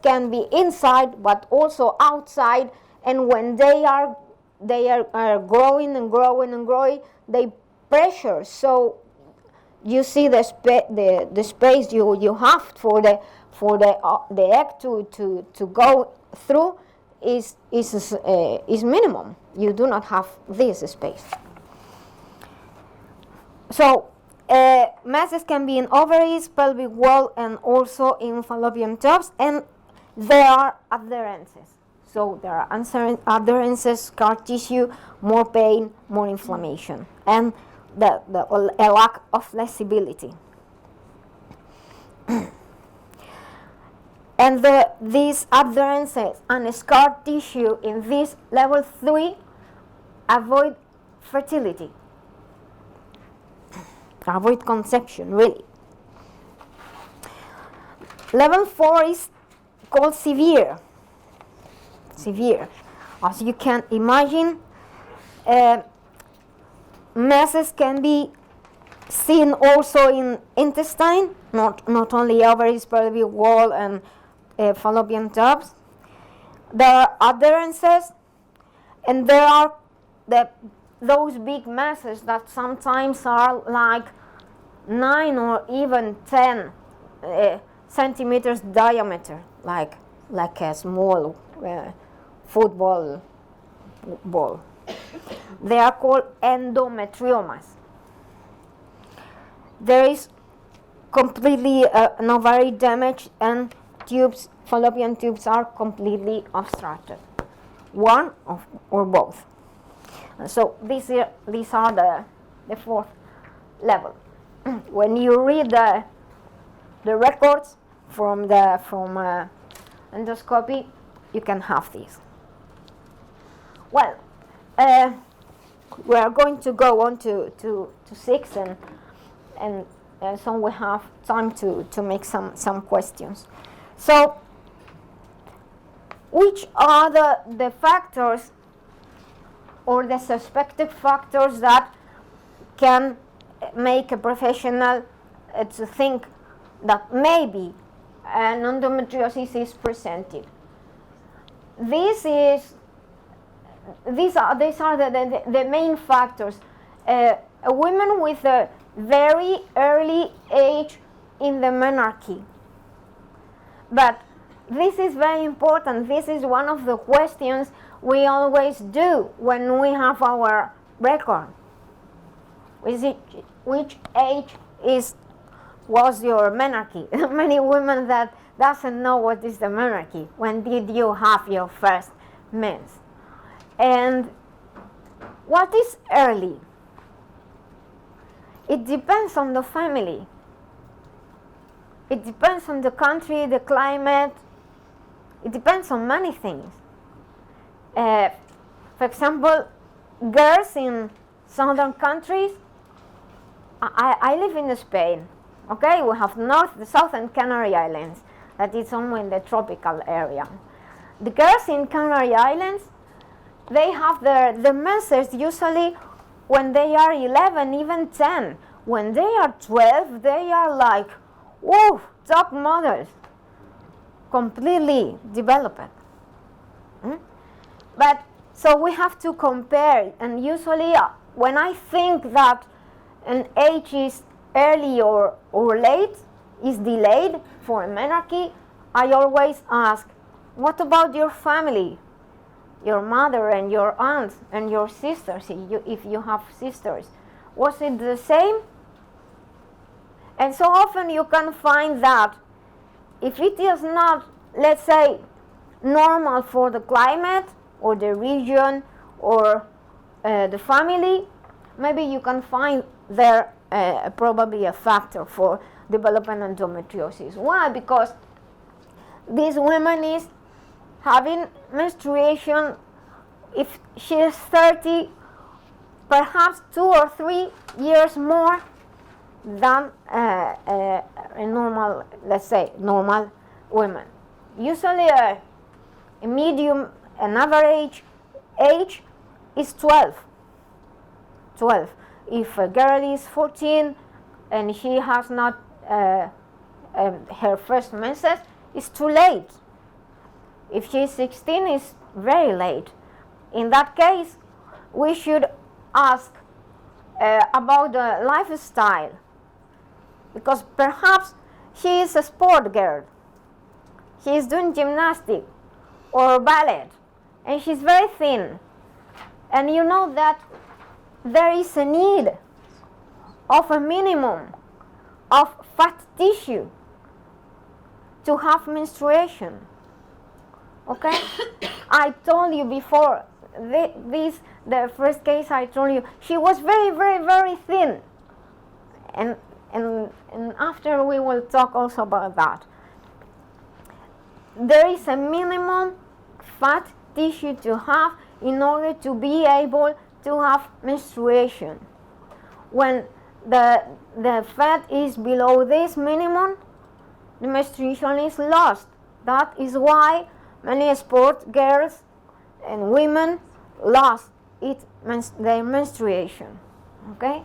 can be inside but also outside, and when they are growing and growing and growing, they pressure. So you see the space you have for the egg to go through is minimum. You do not have this space. So masses can be in ovaries, pelvic wall, and also in fallopian tubes, and there are adherences. So there are adherences, scar tissue, more pain, more inflammation, and a lack of flexibility. And these adherences and scar tissue in this level 3 avoid fertility, avoid conception, really. Level 4 is called severe. As you can imagine, masses can be seen also in intestine, not only ovaries, pelvic wall, and fallopian tubes. There are adherences, and there are those big masses that sometimes are like 9 or even 10 centimeters diameter, like a small football ball. They are called endometriomas. There is completely an ovary damage, and fallopian tubes are completely obstructed, one or both. So these are the fourth level. When you read the records from endoscopy, you can have these. Well, we are going to go on to 6, and so we have time to make some questions. So, which are the factors or the suspected factors that can make a professional to think that maybe an endometriosis is presented? These are the main factors. A woman with a very early age in the menarche. But this is very important. This is one of the questions we always do when we have our record. Which age was your menarche? Many women that doesn't know what is the menarche. When did you have your first mens? And what is early? It depends on the family. It depends on the country, the climate. It depends on many things. For example, girls in southern countries, I live in Spain. Okay, we have the South and Canary Islands, that is only in the tropical area. The girls in Canary Islands, they have the menses usually when they are 11, even 10. When they are 12, they are like, whoa, top models, completely developed. But so we have to compare, and usually when I think that an age is early or late, is delayed for a menarche, I always ask, what about your family? Your mother and your aunts and your sisters, if you have sisters. Was it the same? And so often you can find that if it is not, let's say, normal for the climate or the region or the family, maybe you can find there probably a factor for developing endometriosis. Why? Because this woman is having menstruation. If she is 30, perhaps 2 or 3 years more than a normal, let's say, normal woman. Usually a medium, an average age is 12. If a girl is 14 and she has not her first menses, it's too late. If she's 16, it's very late. In that case, we should ask about the lifestyle, because perhaps she is a sport girl. She is doing gymnastics or ballet, and she's very thin. And you know that there is a need of a minimum of fat tissue to have menstruation. Okay? I told you before, the first case I told you, she was very, very, very thin. And after we will talk also about that. There is a minimum fat tissue to have in order to be able to have menstruation. When the fat is below this minimum, the menstruation is lost. That is why many sport girls and women lost their menstruation. Okay?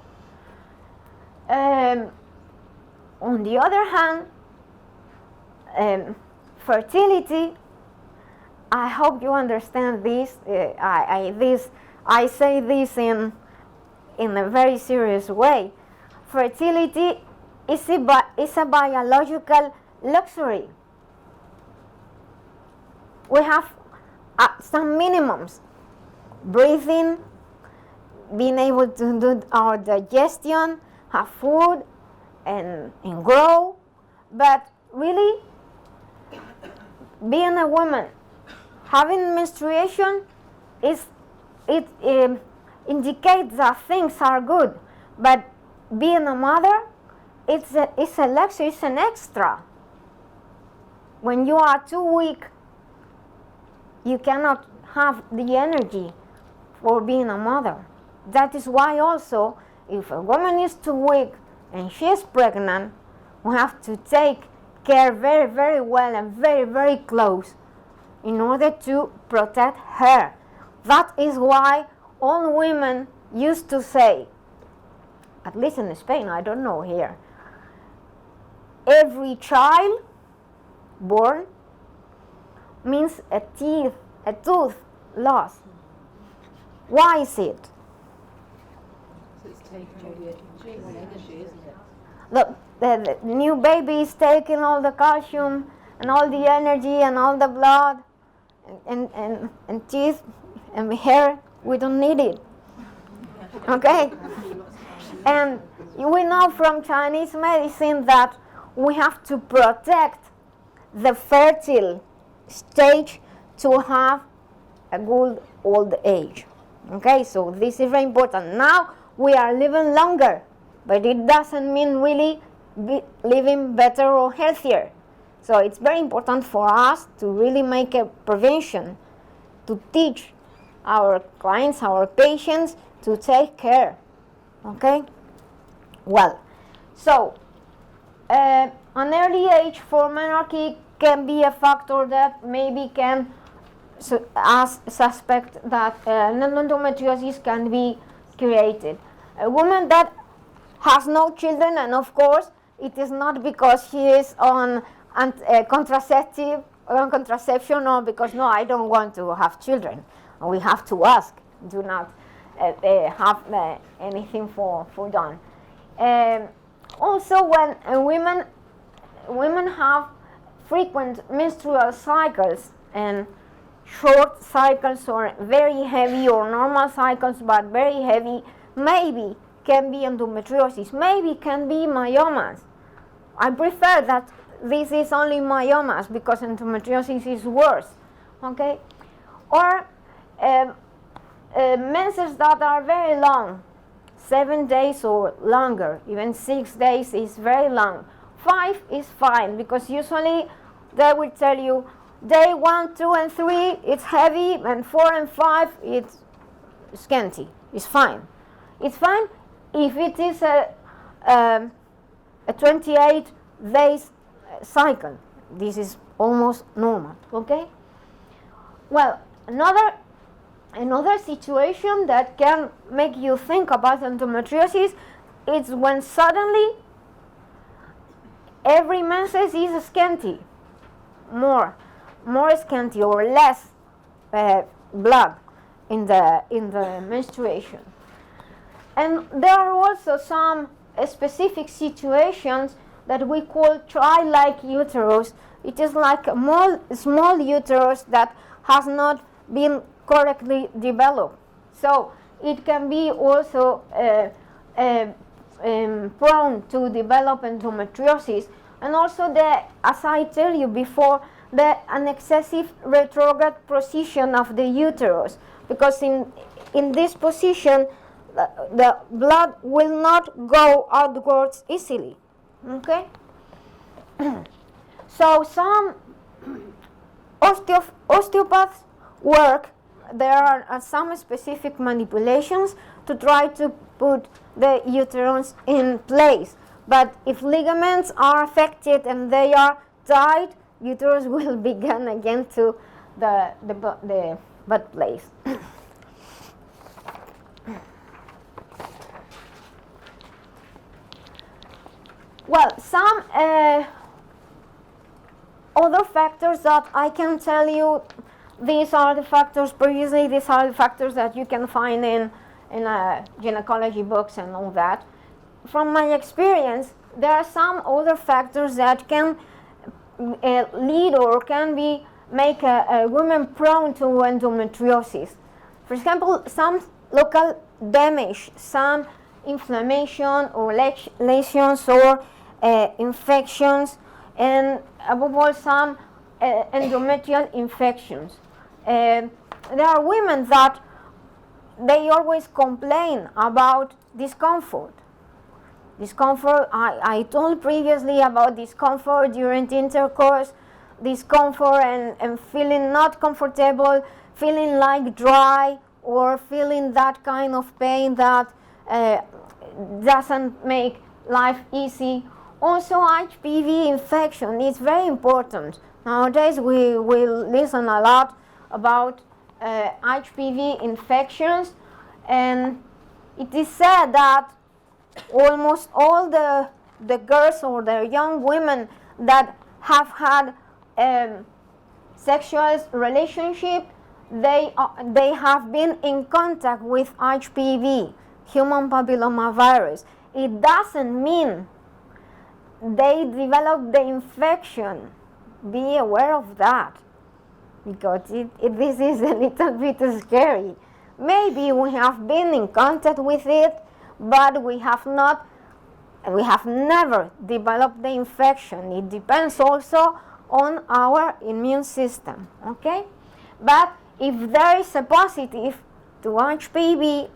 On the other hand, fertility, I hope you understand this. I say this in a very serious way. Fertility is a biological luxury. We have some minimums: breathing, being able to do our digestion, have food, and grow. But really, being a woman, having menstruation, indicates that things are good. But being a mother, it's a luxury, it's an extra. When you are too weak, you cannot have the energy for being a mother. That is why also, if a woman is too weak and she is pregnant, we have to take care very, very well and very, very close in order to protect her. That is why all women used to say, at least in Spain, I don't know here, every child born means a tooth lost. Why is it? So it's taking all the energy, isn't it? Look, the new baby is taking all the calcium and all the energy and all the blood and teeth and hair. We don't need it. Okay? And we know from Chinese medicine that we have to protect the fertile stage to have a good old age. Okay, so this is very important. Now we are living longer, but it doesn't mean really living better or healthier. So it's very important for us to really make a prevention, to teach our clients, our patients, to take care. Okay? Well, so an early age for menarche can be a factor that maybe can suspect that endometriosis can be created. A woman that has no children, and of course it is not because she is on contraception, or because no, I don't want to have children. We have to ask, do not have anything for done. Also, when women have frequent menstrual cycles and short cycles, or very heavy, or normal cycles but very heavy, maybe can be endometriosis, maybe can be myomas. I prefer that this is only myomas because endometriosis is worse. Okay? Or menses that are very long, 7 days or longer, even 6 days is very long. 5 is fine, because usually they will tell you day 1, 2, and 3 it's heavy, and 4 and 5 it's scanty. It's fine. It's fine if it is a 28 days cycle. This is almost normal. Okay? Well, another situation that can make you think about endometriosis is when suddenly every menses is scanty, more. more scanty or less blood in the menstruation. And there are also some specific situations that we call tri-like uterus. It is like a small uterus that has not been correctly developed. So it can be also prone to develop endometriosis, and also as I tell you before, an excessive retrograde position of the uterus, because in this position the blood will not go outwards easily. Okay. So some osteopaths work. There are some specific manipulations to try to put the uterus in place. But if ligaments are affected and they are tight, uterus will begin again to the butt place. Well, some other factors that I can tell you, these are the factors previously, these are the factors that you can find in gynecology books and all that. From my experience, there are some other factors that can lead or can make a woman prone to endometriosis. For example, some local damage, some inflammation or lesions or infections, and above all some endometrial infections. There are women that they always complain about discomfort. I told previously about discomfort during intercourse, discomfort and feeling not comfortable, feeling like dry, or feeling that kind of pain that doesn't make life easy. Also, HPV infection is very important. Nowadays we will listen a lot about HPV infections, and it is said that almost all the girls or the young women that have had sexual relationship, they have been in contact with HPV, human papillomavirus. It doesn't mean they develop the infection. Be aware of that, because this is a little bit scary. Maybe we have been in contact with it, but we have never developed the infection. It depends also on our immune system, okay? But if there is a positive to HPV,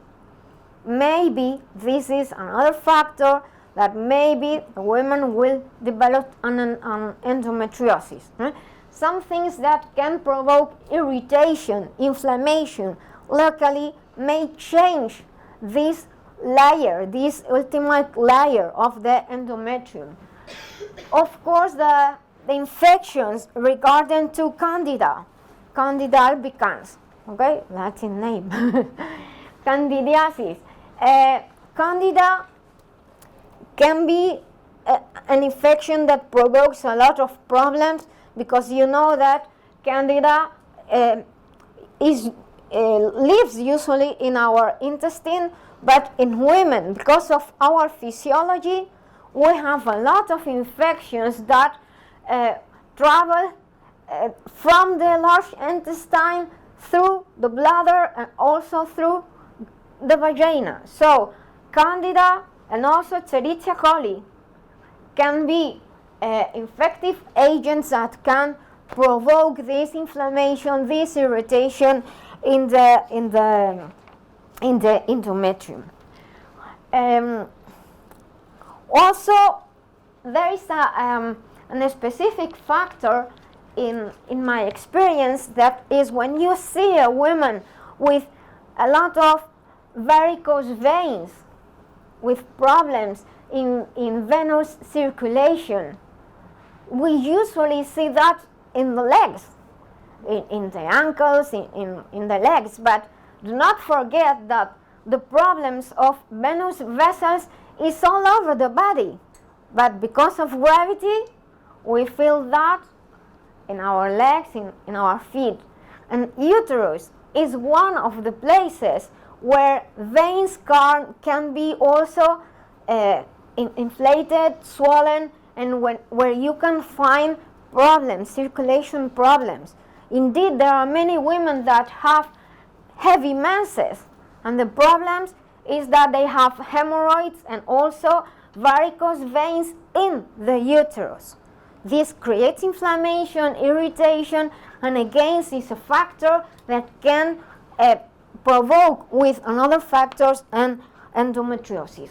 maybe this is another factor that maybe a woman will develop an endometriosis. Some things that can provoke irritation, inflammation locally may change this layer, this ultimate layer of the endometrium. Of course, the infections regarding to Candida albicans, okay, Latin name, candidiasis. Candida can be an infection that provokes a lot of problems, because you know that Candida lives usually in our intestine, but in women, because of our physiology, we have a lot of infections that travel from the large intestine through the bladder and also through the vagina. So Candida and also Escherichia coli can be infective agents that can provoke this inflammation, this irritation in the endometrium. Also, there is a specific factor in my experience, that is when you see a woman with a lot of varicose veins, with problems in venous circulation. We usually see that in the legs, in the ankles, in the legs, but do not forget that the problems of venous vessels is all over the body. But because of gravity, we feel that in our legs, in our feet. And uterus is one of the places where veins can be also inflated, swollen, and where you can find problems, circulation problems. Indeed, there are many women that have heavy menses, and the problems is that they have hemorrhoids and also varicose veins in the uterus. This creates inflammation, irritation, and again is a factor that can provoke with another factors and endometriosis.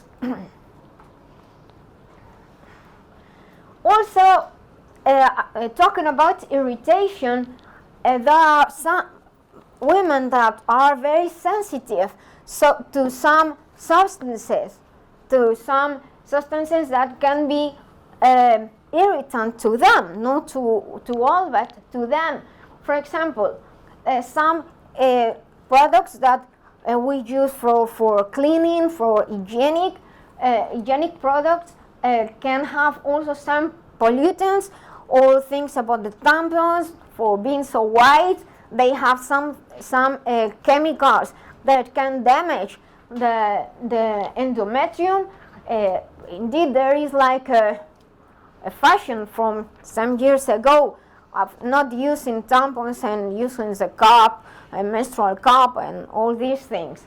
Also, talking about irritation, there are some women that are very sensitive to some substances that can be irritant to them, not to all, but to them. For example, some products that we use for cleaning, for hygienic products, can have also some pollutants or things about the tampons. For being so white, they have some chemicals that can damage the endometrium. Indeed, there is like a fashion from some years ago of not using tampons and using the cup, a menstrual cup, and all these things.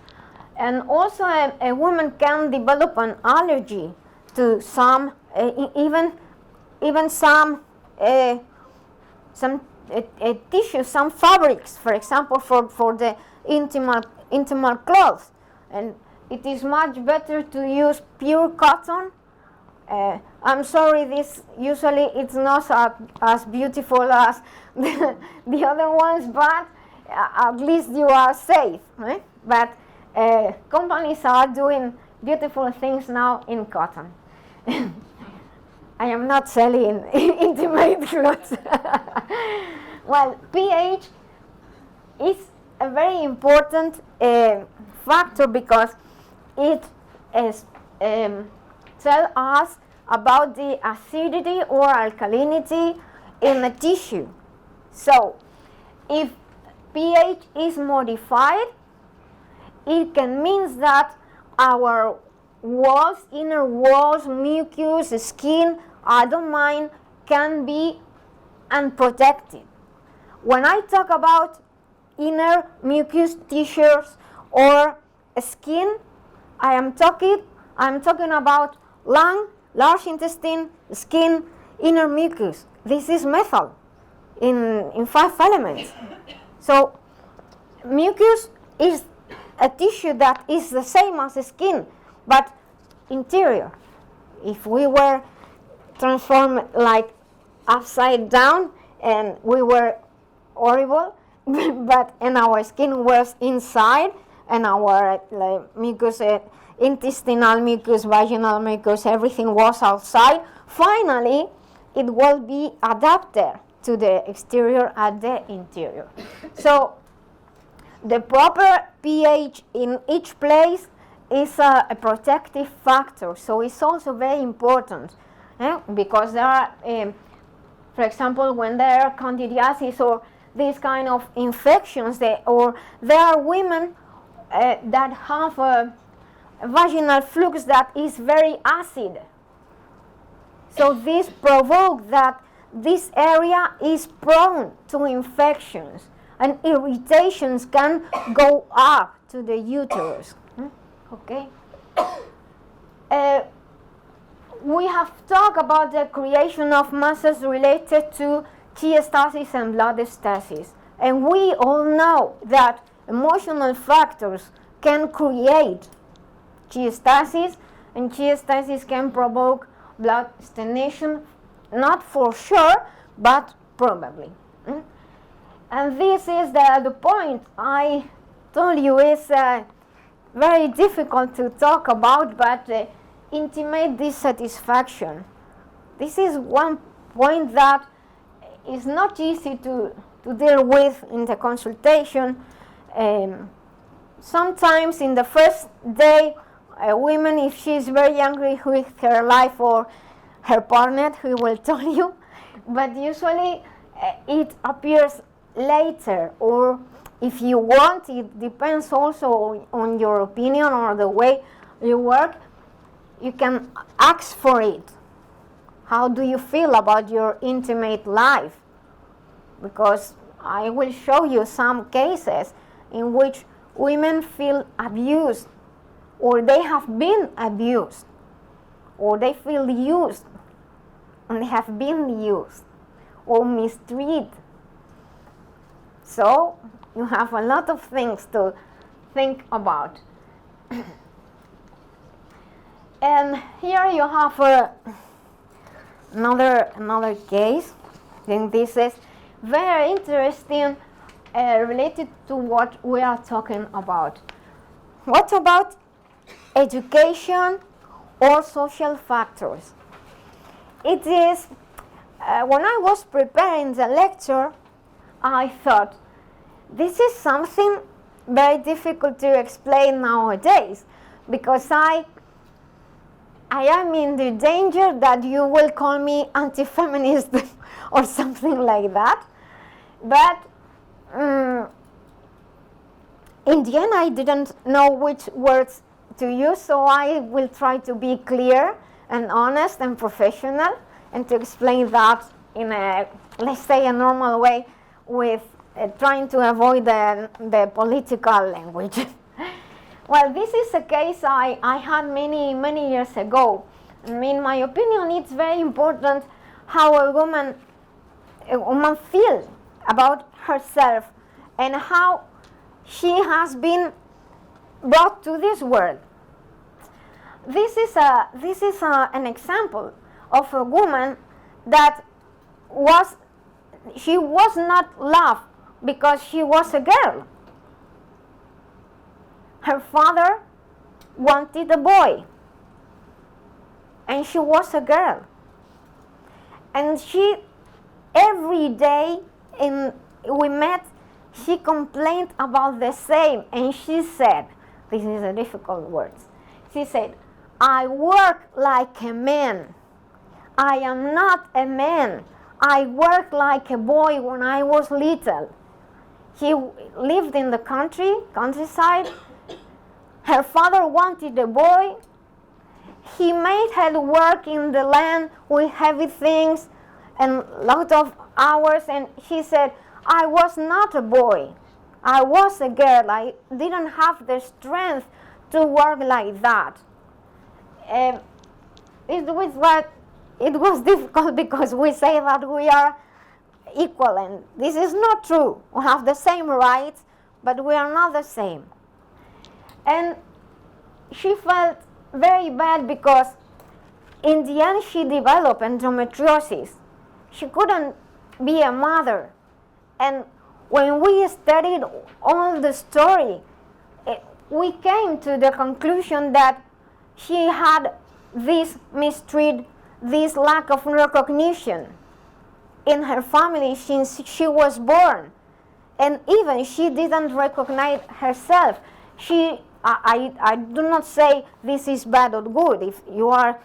And also, a woman can develop an allergy to some, even some tissues, some fabrics, for example, for the intimate clothes. And it is much better to use pure cotton. I'm sorry, this usually it's not as beautiful as the other ones, but at least you are safe. Right? But companies are doing beautiful things now in cotton. I am not selling intimate clothes. Well, pH is a very important factor because it tells us about the acidity or alkalinity in a tissue. So, if pH is modified, it can mean that our walls, inner walls, mucus, skin, abdomen can be unprotected. When I talk about inner mucus tissues or skin, I'm talking about lung, large intestine, skin, inner mucus. This is methyl in 5 elements. So mucus is a tissue that is the same as the skin, but interior. If we were transformed like upside down and we were horrible, and our skin was inside and our mucus, intestinal mucus, vaginal mucus, everything was outside, finally it will be adapted to the exterior and the interior. So the proper pH in each place is a protective factor, so it's also very important, because there are, for example, when there are candidiasis or these kind of infections, there are women that have a vaginal flux that is very acid. So this provokes that this area is prone to infections, and irritations can go up to the uterus. Okay. We have talked about the creation of masses related to cholestasis and blood stasis, and we all know that emotional factors can create cholestasis, and cholestasis can provoke blood stagnation, not for sure, but probably. And this is the point I told you is very difficult to talk about, but intimate dissatisfaction. This is one point that is not easy to deal with in the consultation. Sometimes in the first day, a woman, if she is very angry with her life or her partner, he will tell you, but usually it appears later, or if you want, it depends also on your opinion or the way you work, you can ask for it. How do you feel about your intimate life? Because I will show you some cases in which women feel abused, or they have been abused, or they feel used, and they have been used, or mistreated. So you have a lot of things to think about. And here you have another case. And this is very interesting, related to what we are talking about. What about education or social factors? It is, when I was preparing the lecture, I thought, this is something very difficult to explain nowadays, because I am in the danger that you will call me anti-feminist or something like that. But in the end, I didn't know which words to use, so I will try to be clear and honest and professional, and to explain that in a, let's say, a normal way, with trying to avoid the political language. Well, this is a case I had many years ago. In my opinion, it's very important how a woman feels about herself and how she has been brought to this world. This is an example of a woman that was not loved because she was a girl. Her father wanted a boy, and she was a girl. And she, every day we met, she complained about the same, and she said, this is a difficult word, she said, I work like a man. I am not a man. I worked like a boy when I was little. He lived in the countryside. Her father wanted a boy. He made her work in the land with heavy things and a lot of hours, and she said, I was not a boy. I was a girl. I didn't have the strength to work like that. It was difficult because we say that we are equal, and this is not true. We have the same rights, but we are not the same. And she felt very bad because in the end she developed endometriosis. She couldn't be a mother. And when we studied all the story, we came to the conclusion that she had this mistreat, this lack of recognition in her family since she was born. And even she didn't recognize herself. I do not say this is bad or good. If you are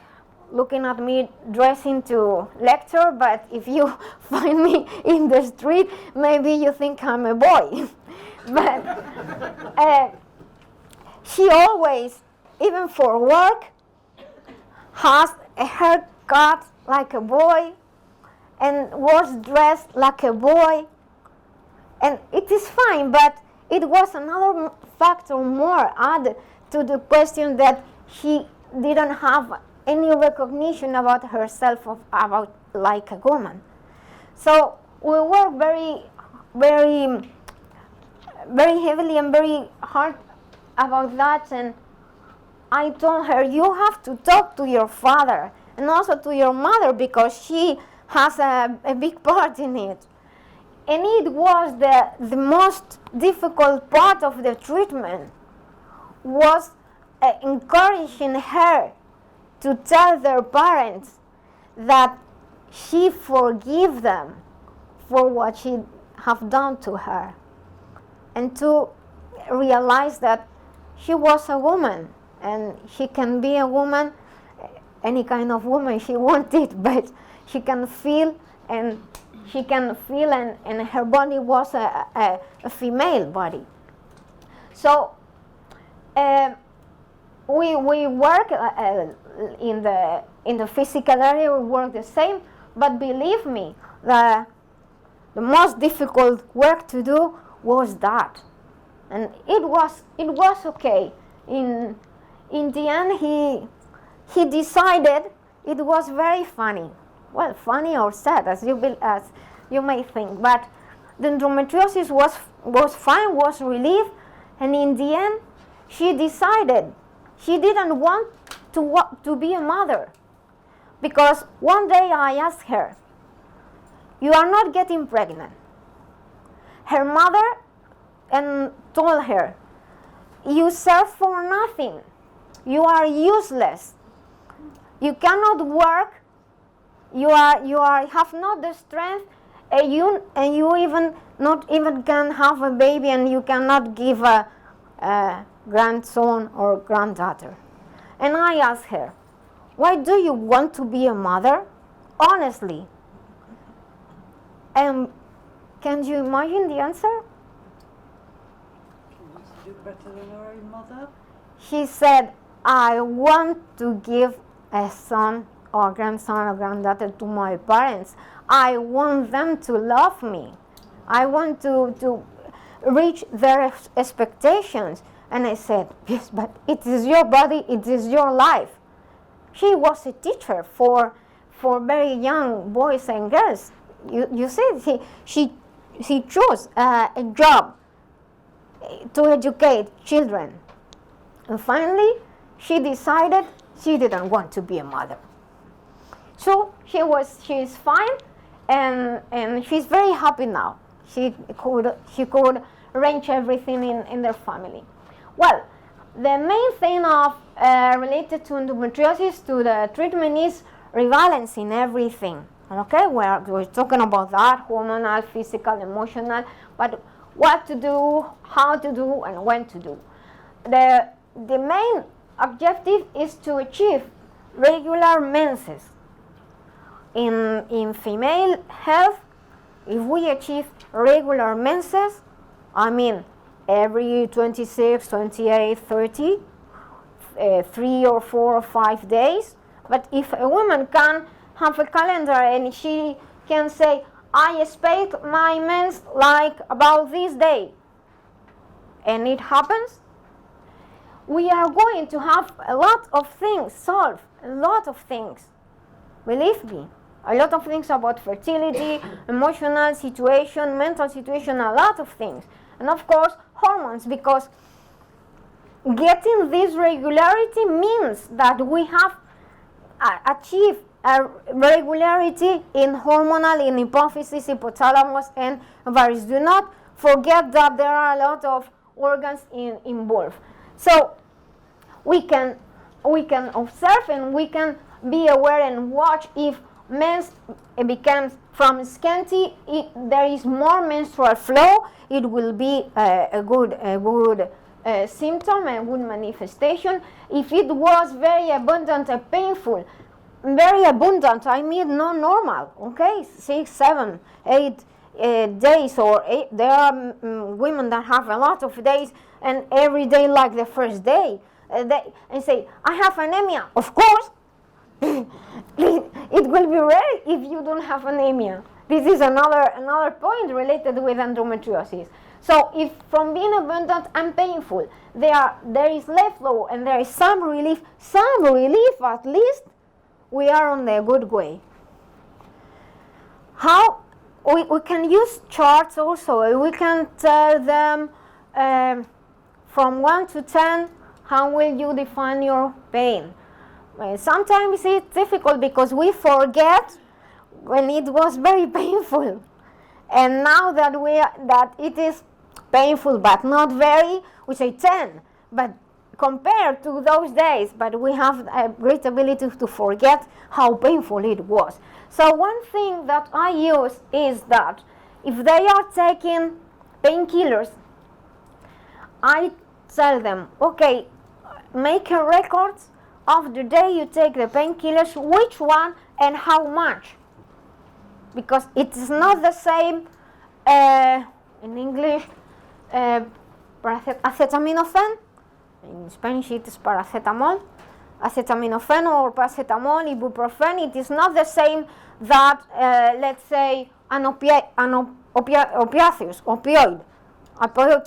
looking at me dressing to lecture, but if you find me in the street, maybe you think I'm a boy. But she always, even for work, has a haircut like a boy and was dressed like a boy. And it is fine, but it was another factor more added to the question that she didn't have any recognition about herself, about like a woman. So we worked very heavily and very hard about that, and I told her, you have to talk to your father and also to your mother, because she has a big part in it. And it was the most difficult part of the treatment, was encouraging her to tell their parents that she forgive them for what she have done to her, and to realize that she was a woman and she can be a woman, any kind of woman she wanted, but she can feel and she can feel, and her body was a female body. So we work in the physical area. We work the same, but believe me, the most difficult work to do was that, and it was okay. In the end, he decided. It was very funny. Well, funny or sad, as you may think, but the endometriosis was fine, was relief, and in the end, she decided she didn't want to be a mother, because one day I asked her, "You are not getting pregnant." Her mother told her, "You serve for nothing. You are useless. You cannot work. You have not the strength, and you even not even can have a baby, and you cannot give a grandson or granddaughter." And I asked her, "Why do you want to be a mother? Honestly." And can you imagine the answer? She wants to do better than her own mother. She said, "I want to give a son or grandson or granddaughter to my parents. I want them to love me. I want to reach their expectations." And I said, "Yes, but it is your body, it is your life." She was a teacher for very young boys and girls. You see, she chose a job to educate children. And finally, she decided she didn't want to be a mother. So she's fine, and she's very happy now. She could arrange everything in their family. Well, the main thing of related to endometriosis to the treatment is rebalancing everything. Okay, we're talking about that, hormonal, physical, emotional, but what to do, how to do, and when to do. The main objective is to achieve regular menses. In female health, if we achieve regular menses, I mean every 26, 28, 30, 3 or 4 or 5 days, but if a woman can have a calendar and she can say, "I expect my mens like about this day," and it happens, we are going to have a lot of things solved, a lot of things. Believe me, a lot of things about fertility, emotional situation, mental situation, a lot of things. And of course, hormones, because getting this regularity means that we have achieved a regularity in hormonal, in hypophysis, hypothalamus, and ovaries. Do not forget that there are a lot of organs involved. So we can observe and we can be aware and watch if mens becomes from scanty, there is more menstrual flow, it will be a good symptom, a good manifestation. If it was very abundant and painful, very abundant, I mean not normal, okay, 6, 7, 8 days, or there are women that have a lot of days and every day like the first day, and say, "I have anemia." Of course, it will be rare if you don't have anemia. This is another point related with endometriosis. So if from being abundant and painful, there is less flow and there is some relief at least, we are on the good way. How we can use charts also. We can tell them from 1 to 10, how will you define your pain? Sometimes it's difficult because we forget when it was very painful, and now that it is painful but not very, we say 10. But compared to those days, but we have a great ability to forget how painful it was. So one thing that I use is that if they are taking painkillers, I tell them, okay, make a record of the day you take the painkillers, which one and how much. because it is not the same in English acetaminophen. In Spanish it is paracetamol. Acetaminophen or paracetamol, ibuprofen, it is not the same that, let's say, an opioid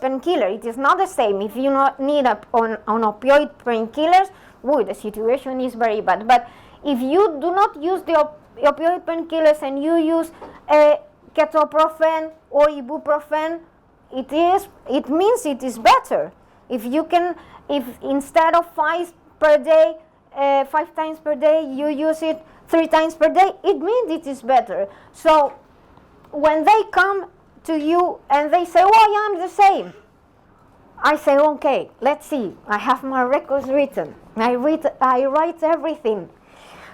painkiller. It is not the same. If you need an opioid painkillers, the situation is very bad. But if you do not use the opioid painkillers and you use ketoprofen or ibuprofen, it means it is better. If instead of 5 times per day, you use it 3 times per day, it means it is better. So when they come to you and they say, oh, yeah, I'm the same, I say, okay, let's see. I have my records written. I write everything.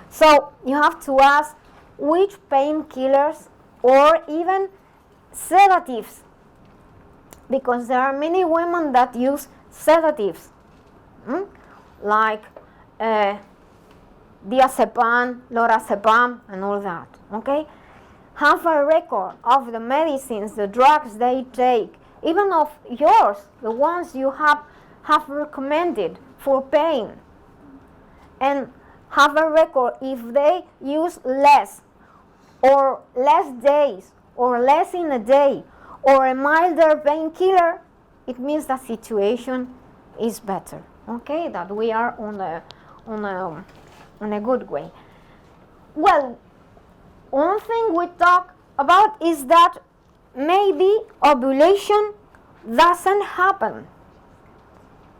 So you have to ask which painkillers or even sedatives, because there are many women that use sedatives, like diazepam, lorazepam, and all that. Okay, have a record of the medicines, the drugs they take, even of yours, the ones you have recommended for pain, and have a record if they use less days or less in a day or a milder painkiller. It means the situation is better. Okay, that we are on a good way. Well, one thing we talk about is that maybe ovulation doesn't happen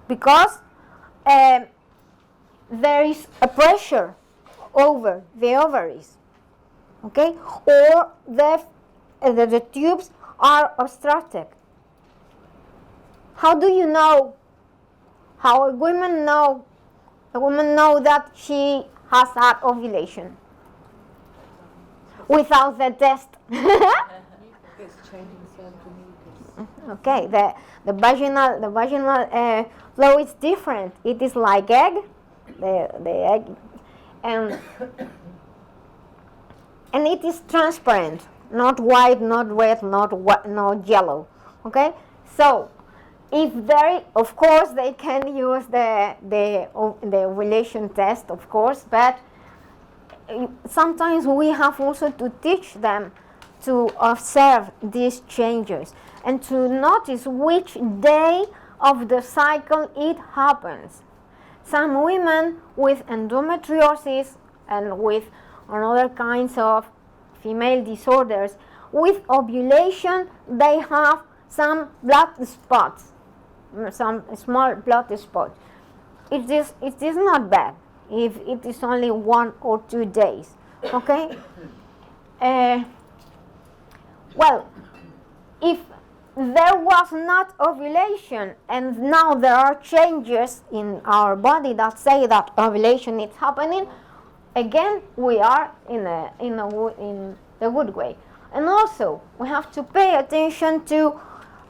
because there is a pressure over the ovaries, okay, or the tubes are obstructed. How do you know? How a woman know that she has had ovulation without the test? It's changing cervical mucus. Okay, the vaginal flow is different. It is like egg, the egg, and it is transparent, not white, not red, not yellow. Okay, so of course they can use the ovulation test, of course, but sometimes we have also to teach them to observe these changes and to notice which day of the cycle it happens. Some women with endometriosis and with other kinds of female disorders, with ovulation, they have some blood spots, some small blood spots. It is not bad if it is only 1 or 2 days. Okay. Well, if there was not ovulation and now there are changes in our body that say that ovulation is happening, again we are in the good way. And also we have to pay attention to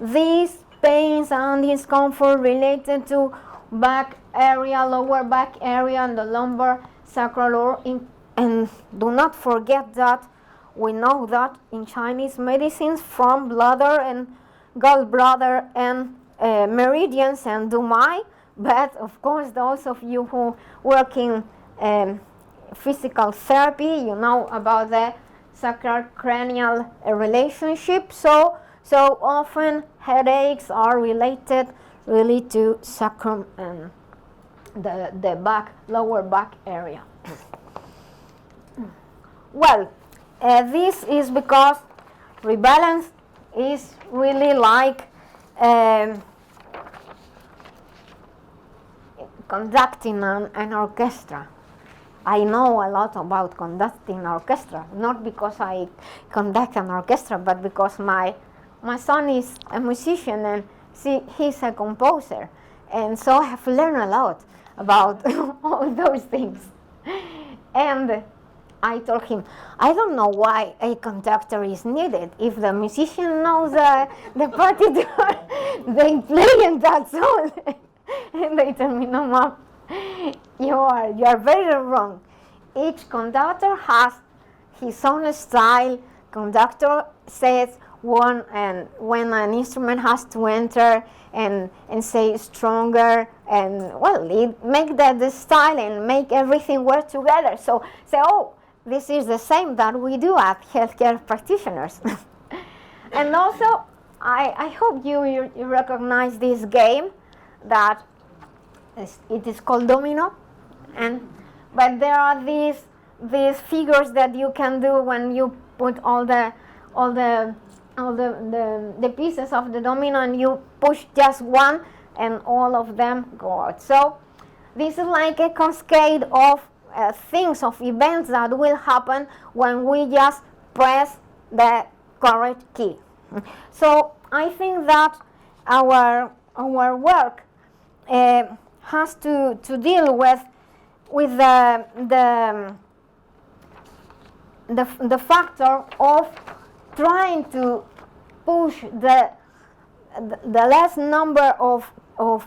these pains and discomfort related to back area, lower back area, and the lumbar sacral, and do not forget that we know that in Chinese medicines from bladder and gallbladder and meridians and Dumai, but of course those of you who work in physical therapy, you know about the sacral-cranial relationship. So often headaches are related really to sacrum and the lower back area. Well, this is because rebalance is really like conducting an orchestra. I know a lot about conducting an orchestra, not because I conduct an orchestra, but because my son is a musician and he's a composer, and so I have learned a lot about all those things. And I told him, I don't know why a conductor is needed. If the musician knows the partiture, they play and that's all. And they tell me, no, Mom, you are very wrong. Each conductor has his own style conductor says when an instrument has to enter and say stronger, and well, it make the style and make everything work together. So say, oh, this is the same that we do at healthcare practitioners. And also, I hope you recognize this game that it is called domino, but there are these figures that you can do when you put all the pieces of the domino and you push just one and all of them go out. So this is like a cascade of things, of events that will happen when we just press the correct key. So I think that our work has to deal with the factor of trying to push the less number of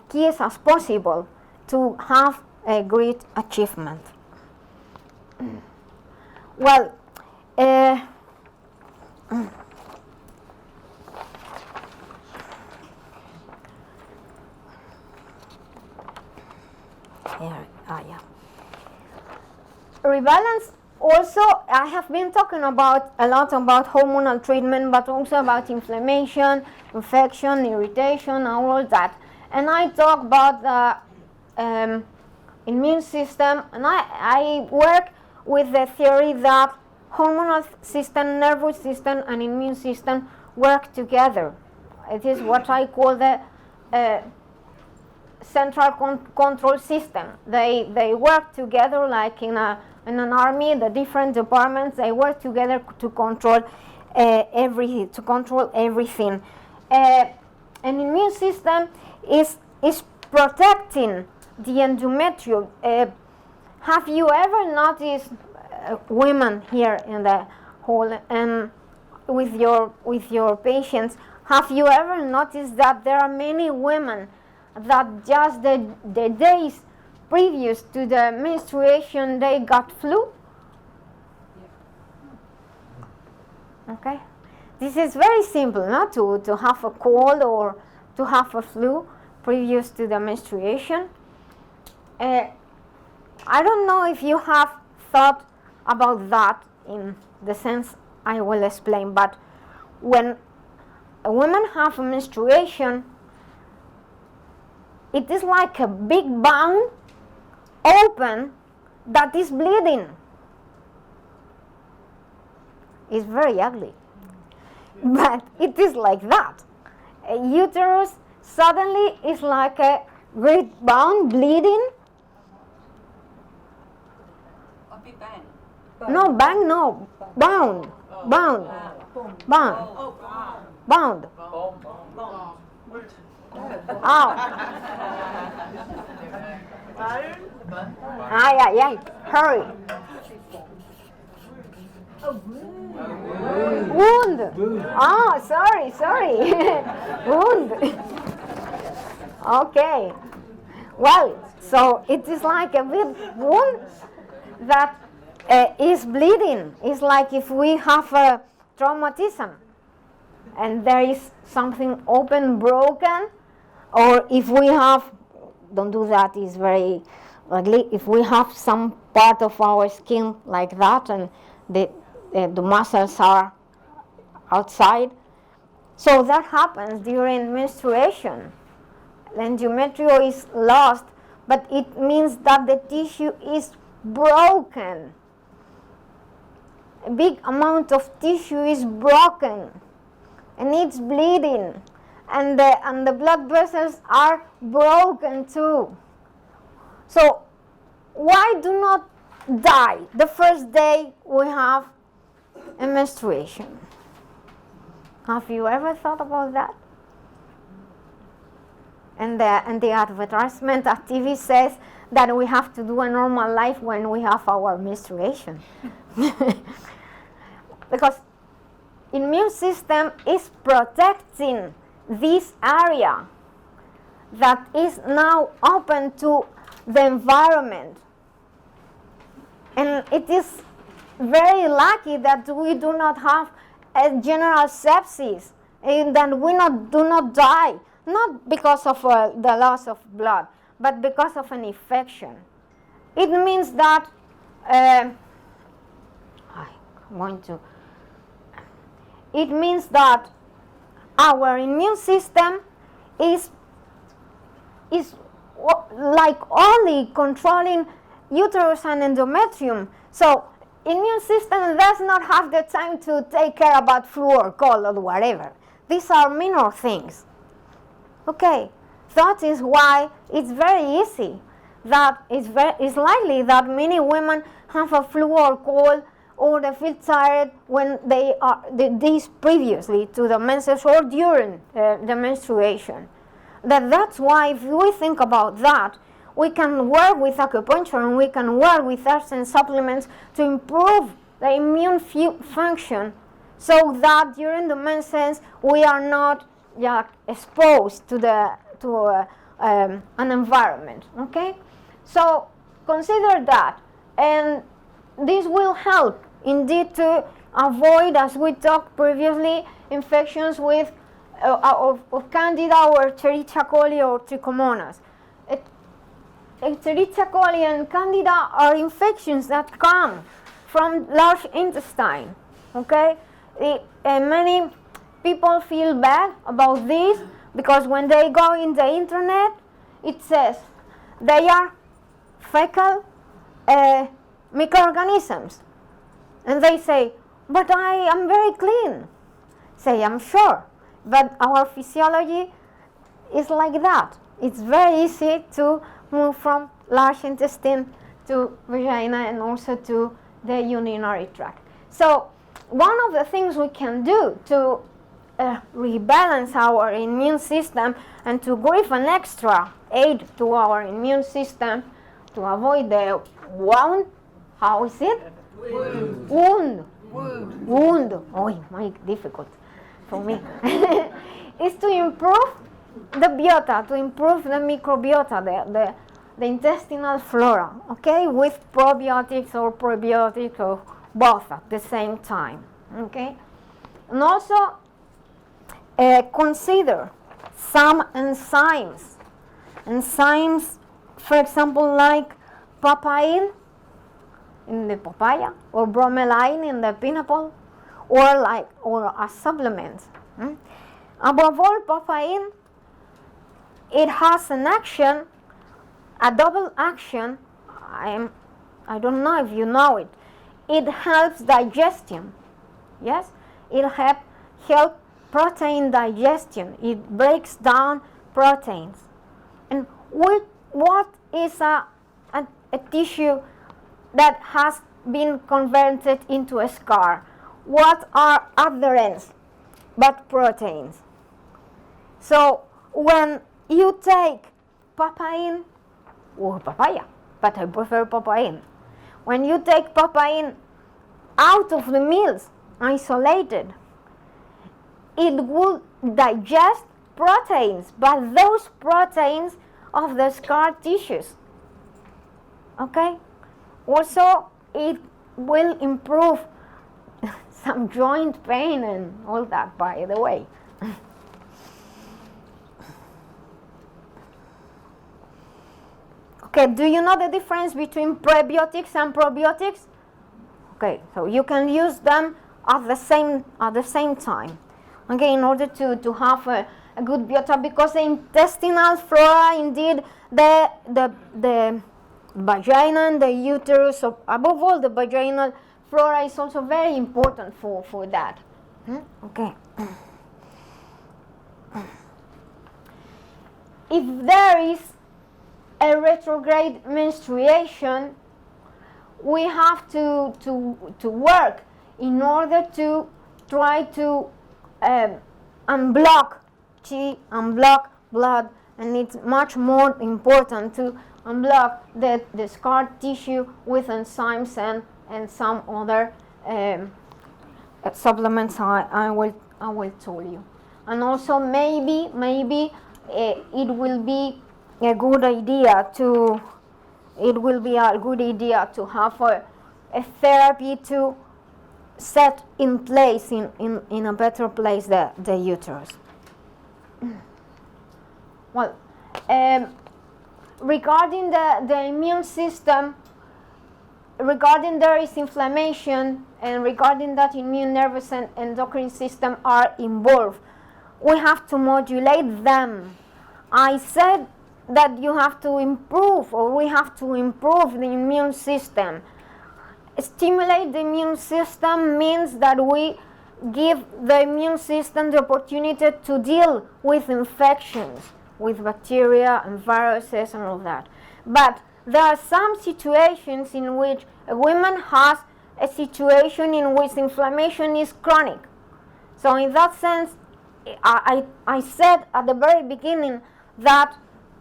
keys as possible to have a great achievement. Well, here, yeah. Rebalance. Also, I have been talking a lot about hormonal treatment, but also about inflammation, infection, irritation, all that. And I talk about the immune system, and I work with the theory that hormonal system, nervous system, and immune system work together. It is what I call the central control system. They work together like in an army. The different departments, they work together to control everything. An immune system is protecting the endometrium. Have you ever noticed women here in the hall and with your patients? Have you ever noticed that there are many women that just the days previous to the menstruation they got flu? Okay, this is very simple, not to have a cold or to have a flu previous to the menstruation. I don't know if you have thought about that in the sense I will explain, but when a woman has a menstruation, it is like a big wound open that is bleeding. It's very ugly, but it is like that. A uterus suddenly is like a great wound bleeding. No, bang, no, bound. Oh. Yeah, hurry. Wound. Oh, sorry. Wound. Okay. Well, so it is like a big wound that is bleeding. It's like if we have a traumatism and there is something open, broken, or if we have, don't do that, is very ugly. If we have some part of our skin like that and the muscles are outside, so that happens during menstruation. The endometrium is lost, but it means that the tissue is broken. A big amount of tissue is broken and it's bleeding, and the blood vessels are broken too. So why do not die the first day we have a menstruation? Have you ever thought about that? And the advertisement at TV says that we have to do a normal life when we have our menstruation. Because immune system is protecting this area that is now open to the environment. And it is very lucky that we do not have a general sepsis, and that we do not die, not because of the loss of blood, but because of an infection. It means that it means that our immune system is like only controlling uterus and endometrium. So immune system does not have the time to take care about flu or cold or whatever. These are minor things. Okay, that is why it's very easy. That it's likely that many women have a flu or cold, or they feel tired when they are this previously to the menses or during the menstruation. That's why if we think about that, we can work with acupuncture and we can work with herbs and supplements to improve the immune function, so that during the menses we are not exposed to an environment. Okay, so consider that, and this will help indeed to avoid, as we talked previously, infections with of Candida or Escherichia coli or Trichomonas. Escherichia coli and Candida are infections that come from large intestine. Okay, many people feel bad about this because when they go in the internet, it says they are fecal microorganisms, and they say, "But I am very clean." Say, "I'm sure, but our physiology is like that. It's very easy to move from large intestine to vagina and also to the urinary tract." So one of the things we can do to rebalance our immune system and to give an extra aid to our immune system to avoid the wound, how is it? Wound. Oh, my difficult for me. Is to improve the biota, to improve the microbiota, the intestinal flora, okay, with probiotics or prebiotics or both at the same time, okay? And also consider some enzymes, for example, like papain in the papaya, or bromelain in the pineapple, or a supplement. Above all, papain, it has an action, a double action. I don't know if you know it. It helps digestion. Yes, it help protein digestion. It breaks down proteins. And what is a tissue that has been converted into a scar? What are adherents but proteins? So when you take papain or papaya, but I prefer papain. When you take papain out of the meals, isolated, it will digest proteins, but those proteins of the scar tissues. Okay? Also, it will improve some joint pain and all that, by the way. Okay, do you know the difference between prebiotics and probiotics? Okay, so you can use them at the same time. Okay, in order to have a good biota, because the intestinal flora, indeed, the vagina and the uterus, or above all, the vaginal flora is also very important for that. Okay. If there is a retrograde menstruation, we have to work in order to try to unblock chi, unblock blood, and it's much more important to unblock the scar tissue with enzymes and some other supplements I will tell you. And also maybe it will be a good idea to have a therapy to set in place, in a better place, the uterus. Well, regarding the immune system, regarding there is inflammation, and regarding that immune, nervous, and endocrine system are involved, we have to modulate them. I said that you have to improve, or we have to improve the immune system. Stimulate the immune system means that we give the immune system the opportunity to deal with infections, with bacteria and viruses and all that. But there are some situations in which a woman has a situation in which inflammation is chronic. So in that sense, I said at the very beginning that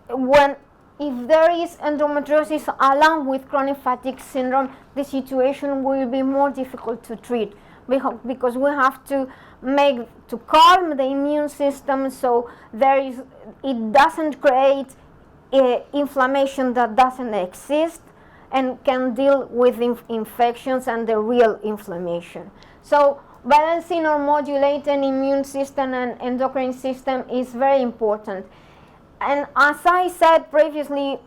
if there is endometriosis along with chronic fatigue syndrome, the situation will be more difficult to treat, because we have to calm the immune system so it doesn't create inflammation that doesn't exist, and can deal with infections and the real inflammation. So balancing or modulating immune system and endocrine system is very important. And as I said previously,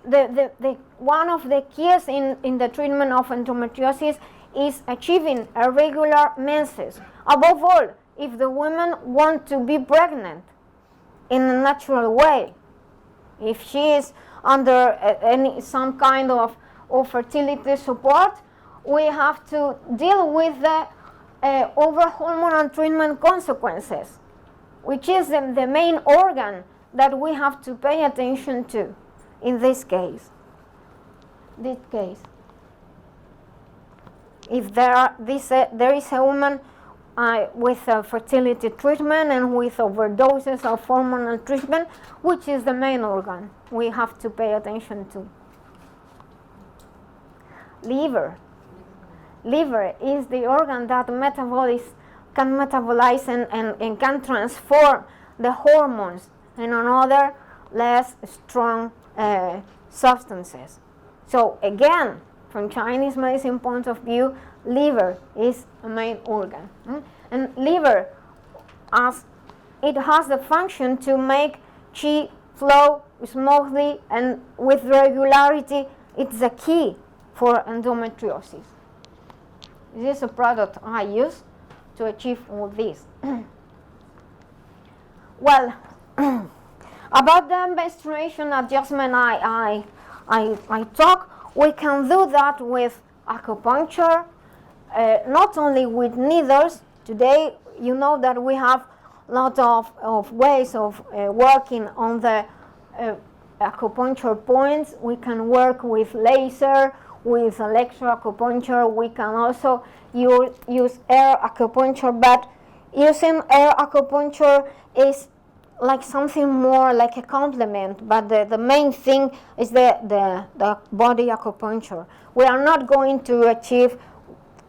one of the keys in the treatment of endometriosis is achieving a regular menses. Above all, if the women want to be pregnant in a natural way, if she is under some kind of fertility support, we have to deal with the over-hormonal treatment consequences, which is the main organ that we have to pay attention to in this case. If there is a woman with fertility treatment and with overdoses of hormonal treatment, which is the main organ we have to pay attention to? Liver is the organ that can metabolize and can transform the hormones and other less strong substances. So again, from Chinese medicine point of view, liver is a main organ. And liver, as it has the function to make qi flow smoothly and with regularity, it's the key for endometriosis. This is a product I use to achieve all this. Well, about the menstruation adjustment I talk, we can do that with acupuncture, not only with needles. Today, you know that we have a lot of ways of working on the acupuncture points. We can work with laser, with electroacupuncture. We can also use air acupuncture, but using air acupuncture is like something more like a complement, but the main thing is the body acupuncture. We are not going to achieve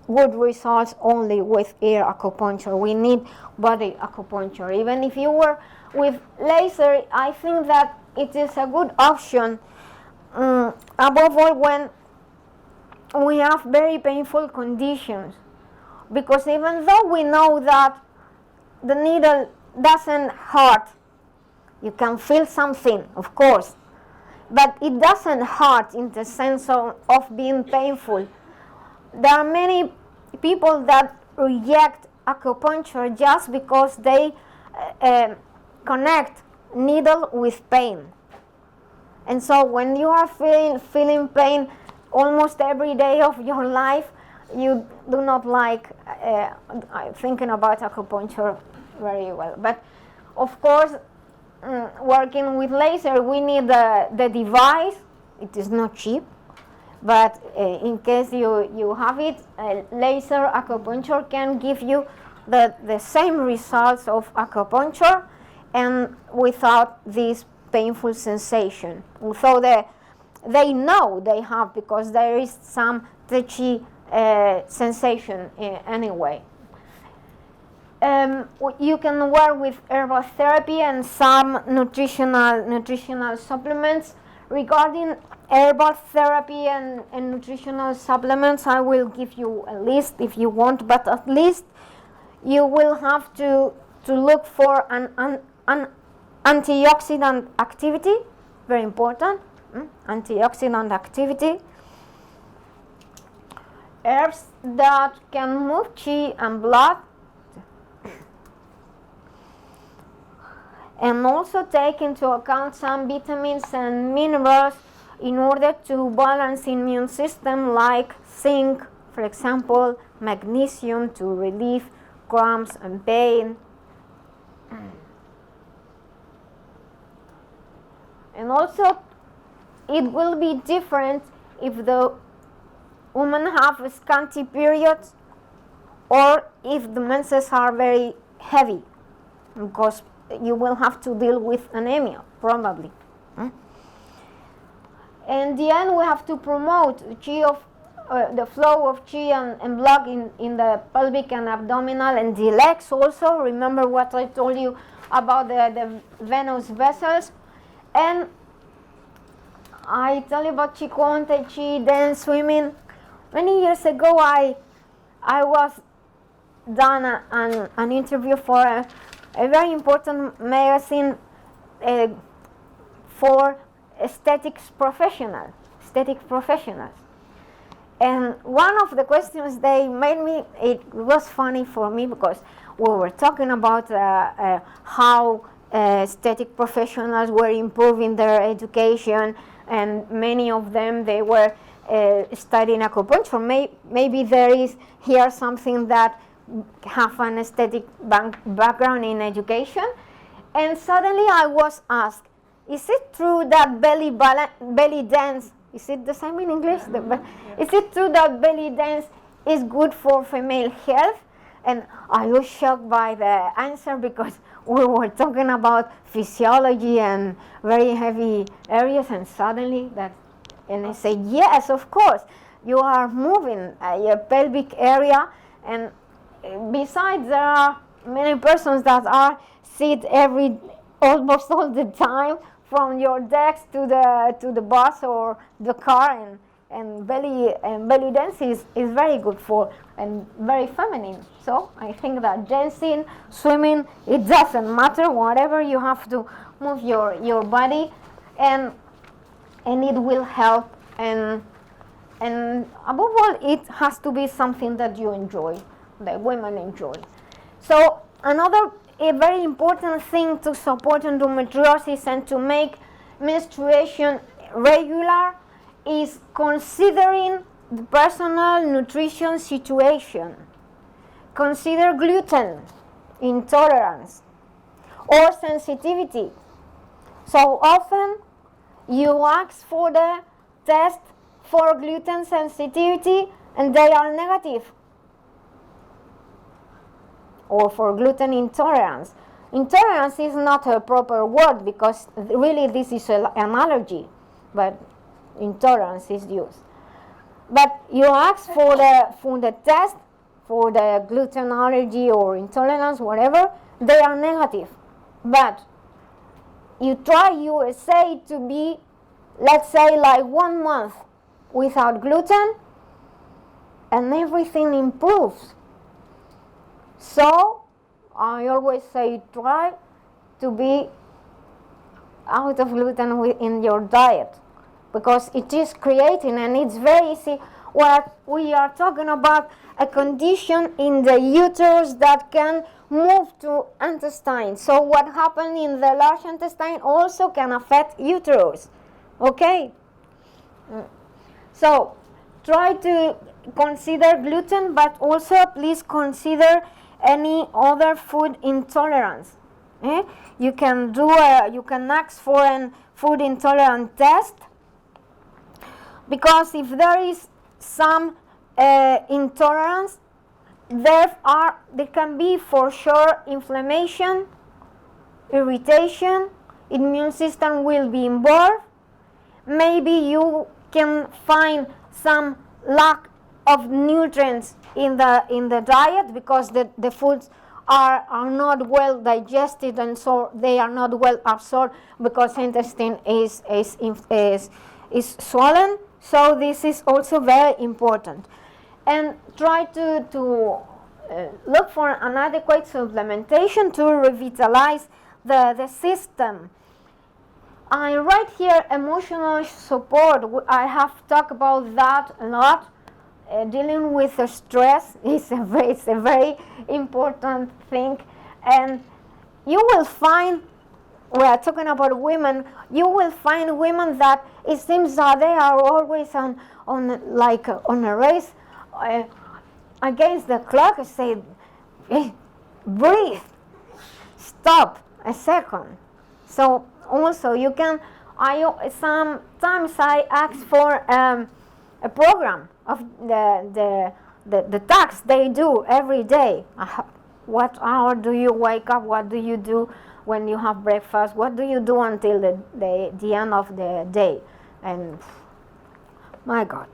good results only with air acupuncture. We need body acupuncture. Even if you were with laser, I think that it is a good option, above all when we have very painful conditions, because even though we know that the needle doesn't hurt, you can feel something, of course, but it doesn't hurt in the sense of being painful. There are many people that reject acupuncture just because they connect needle with pain. And so when you are feeling pain almost every day of your life, you do not like thinking about acupuncture very well. But of course, working with laser, we need the device. It is not cheap, but in case you have it, laser acupuncture can give you the same results of acupuncture and without this painful sensation. Although they know they have, because there is some touchy sensation anyway. You can work with herbal therapy and some nutritional supplements. Regarding herbal therapy and nutritional supplements, I will give you a list if you want, but at least you will have to look for an antioxidant activity, very important, antioxidant activity. Herbs that can move qi and blood, and also take into account some vitamins and minerals in order to balance immune system, like zinc, for example, magnesium to relieve cramps and pain. And also it will be different if the women have scanty periods or if the menses are very heavy, because you will have to deal with anemia probably. In the end, we have to promote qi of the flow of qi and blood in the pelvic and abdominal and the legs also. Remember what I told you about the venous vessels. And I tell you about Qigong, Tai Chi, then swimming. Many years ago, I was done an interview for a very important magazine for aesthetic professionals. And one of the questions they made me, it was funny for me because we were talking about how aesthetic professionals were improving their education, and many of them, they were studying acupuncture. Maybe there is here something that have an aesthetic background in education. And suddenly I was asked, is it true that belly dance, is it the same in English? Is it true that belly dance is good for female health? And I was shocked by the answer because we were talking about physiology and very heavy areas, and suddenly and I say, yes, of course, you are moving your pelvic area, and besides there are many persons that are sit almost all the time from your desk to the bus or the car, and belly dance is very good for and very feminine. So I think that dancing, swimming, it doesn't matter, whatever, you have to move your body, and it will help, and above all it has to be something that you enjoy, that women enjoy. So a very important thing to support endometriosis and to make menstruation regular is considering the personal nutrition situation. Consider gluten intolerance or sensitivity. So often you ask for the test for gluten sensitivity and they are negative, or for gluten intolerance. Intolerance is not a proper word because really this is an allergy, but intolerance is used. But you ask for the test for the gluten allergy or intolerance, whatever, they are negative. But you try USA to be, let's say, like 1 month without gluten, and everything improves. So I always say try to be out of gluten in your diet, because it is creating, and it's very easy. What we are talking about, a condition in the uterus that can move to intestine. So what happened in the large intestine also can affect uterus. Okay? So try to consider gluten, but also please consider any other food intolerance. You can ask for a food intolerant test, because if there is some intolerance, there can be for sure inflammation, irritation, immune system will be involved. Maybe you can find some lack of nutrients in the diet because the foods are not well digested, and so they are not well absorbed because intestine is swollen. So this is also very important. And try to look for an adequate supplementation to revitalize the system. I write here emotional support. I have talked about that a lot. Dealing with the stress is a very important thing, and you will find, we are talking about women, you will find women that it seems that they are always on a race against the clock. Say, hey, breathe, stop a second. So also you can, sometimes I ask for a program of the tasks they do every day. What hour do you wake up? What do you do when you have breakfast? What do you do until the end of the day? And my God,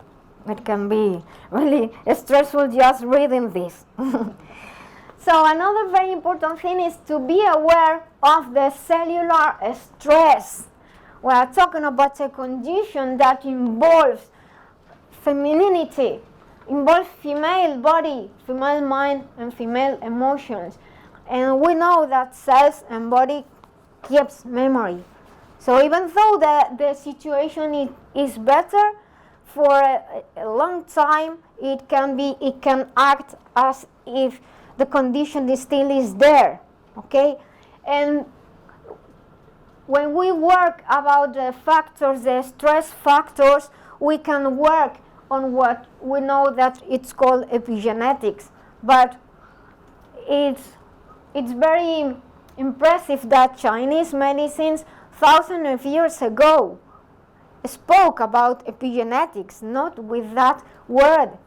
it can be really stressful just reading this. So another very important thing is to be aware of the cellular stress. We are talking about a condition that involves femininity, involves female body, female mind, and female emotions. And we know that cells and body keeps memory. So even though the situation is better, for a long time it can act as if the condition still is there. Okay? And when we work about the factors, the stress factors, we can work on what we know that it's called epigenetics. But it's very impressive that Chinese medicines thousands of years ago spoke about epigenetics, not with that word.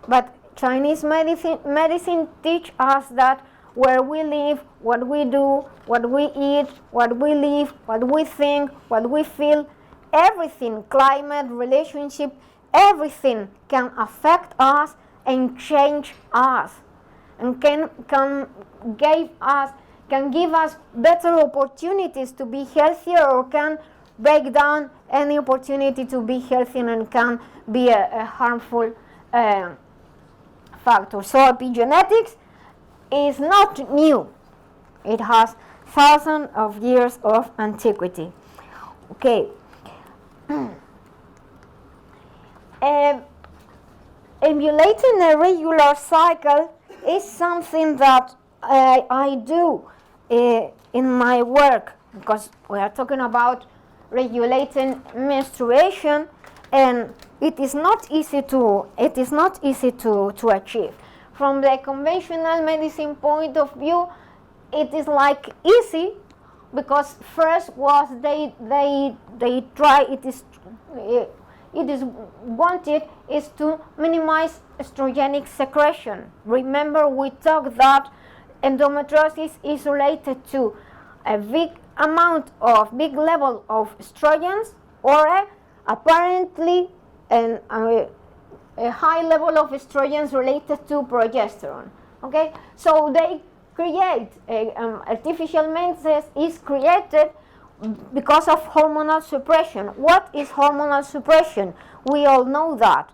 But Chinese medicine teach us that where we live, what we do, what we eat, what we live, what we think, what we feel, everything, climate, relationship, everything can affect us and change us, and can give us better opportunities to be healthier, or can break down any opportunity to be healthy, and can be a harmful factor. So epigenetics is not new. It has thousands of years of antiquity. Okay. Emulating a regular cycle is something that I do in my work, because we are talking about regulating menstruation, and it is not easy to achieve. From the conventional medicine point of view, it is like easy, because first was they try, it is wanted is to minimize estrogenic secretion. Remember, we talked that endometriosis is related to a big level of estrogens, or apparently a high level of estrogens related to progesterone. Okay, so they create artificial menses is created because of hormonal suppression. What is hormonal suppression? We all know that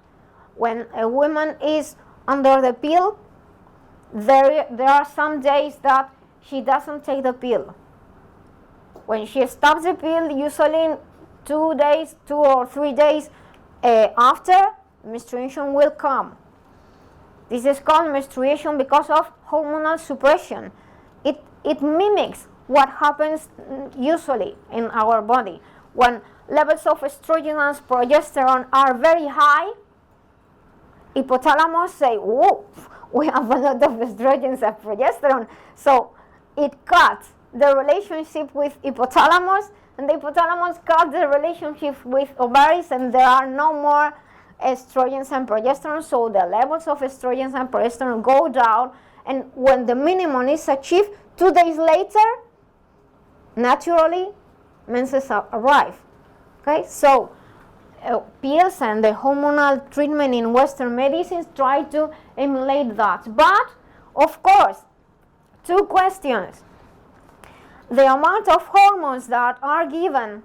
when a woman is under the pill, there are some days that she doesn't take the pill. When she stops the pill, usually 2 or 3 days after, menstruation will come. This is called menstruation because of hormonal suppression. It mimics what happens usually in our body. When levels of estrogen and progesterone are very high, hypothalamus say, whoa, we have a lot of estrogens and progesterone. So it cuts the relationship with hypothalamus, and the hypothalamus cuts the relationship with ovaries, and there are no more estrogens and progesterone. So the levels of estrogens and progesterone go down, and when the minimum is achieved, 2 days later, naturally, menses arrive. Okay, so pills and the hormonal treatment in Western medicines try to emulate that. But, of course, two questions. The amount of hormones that are given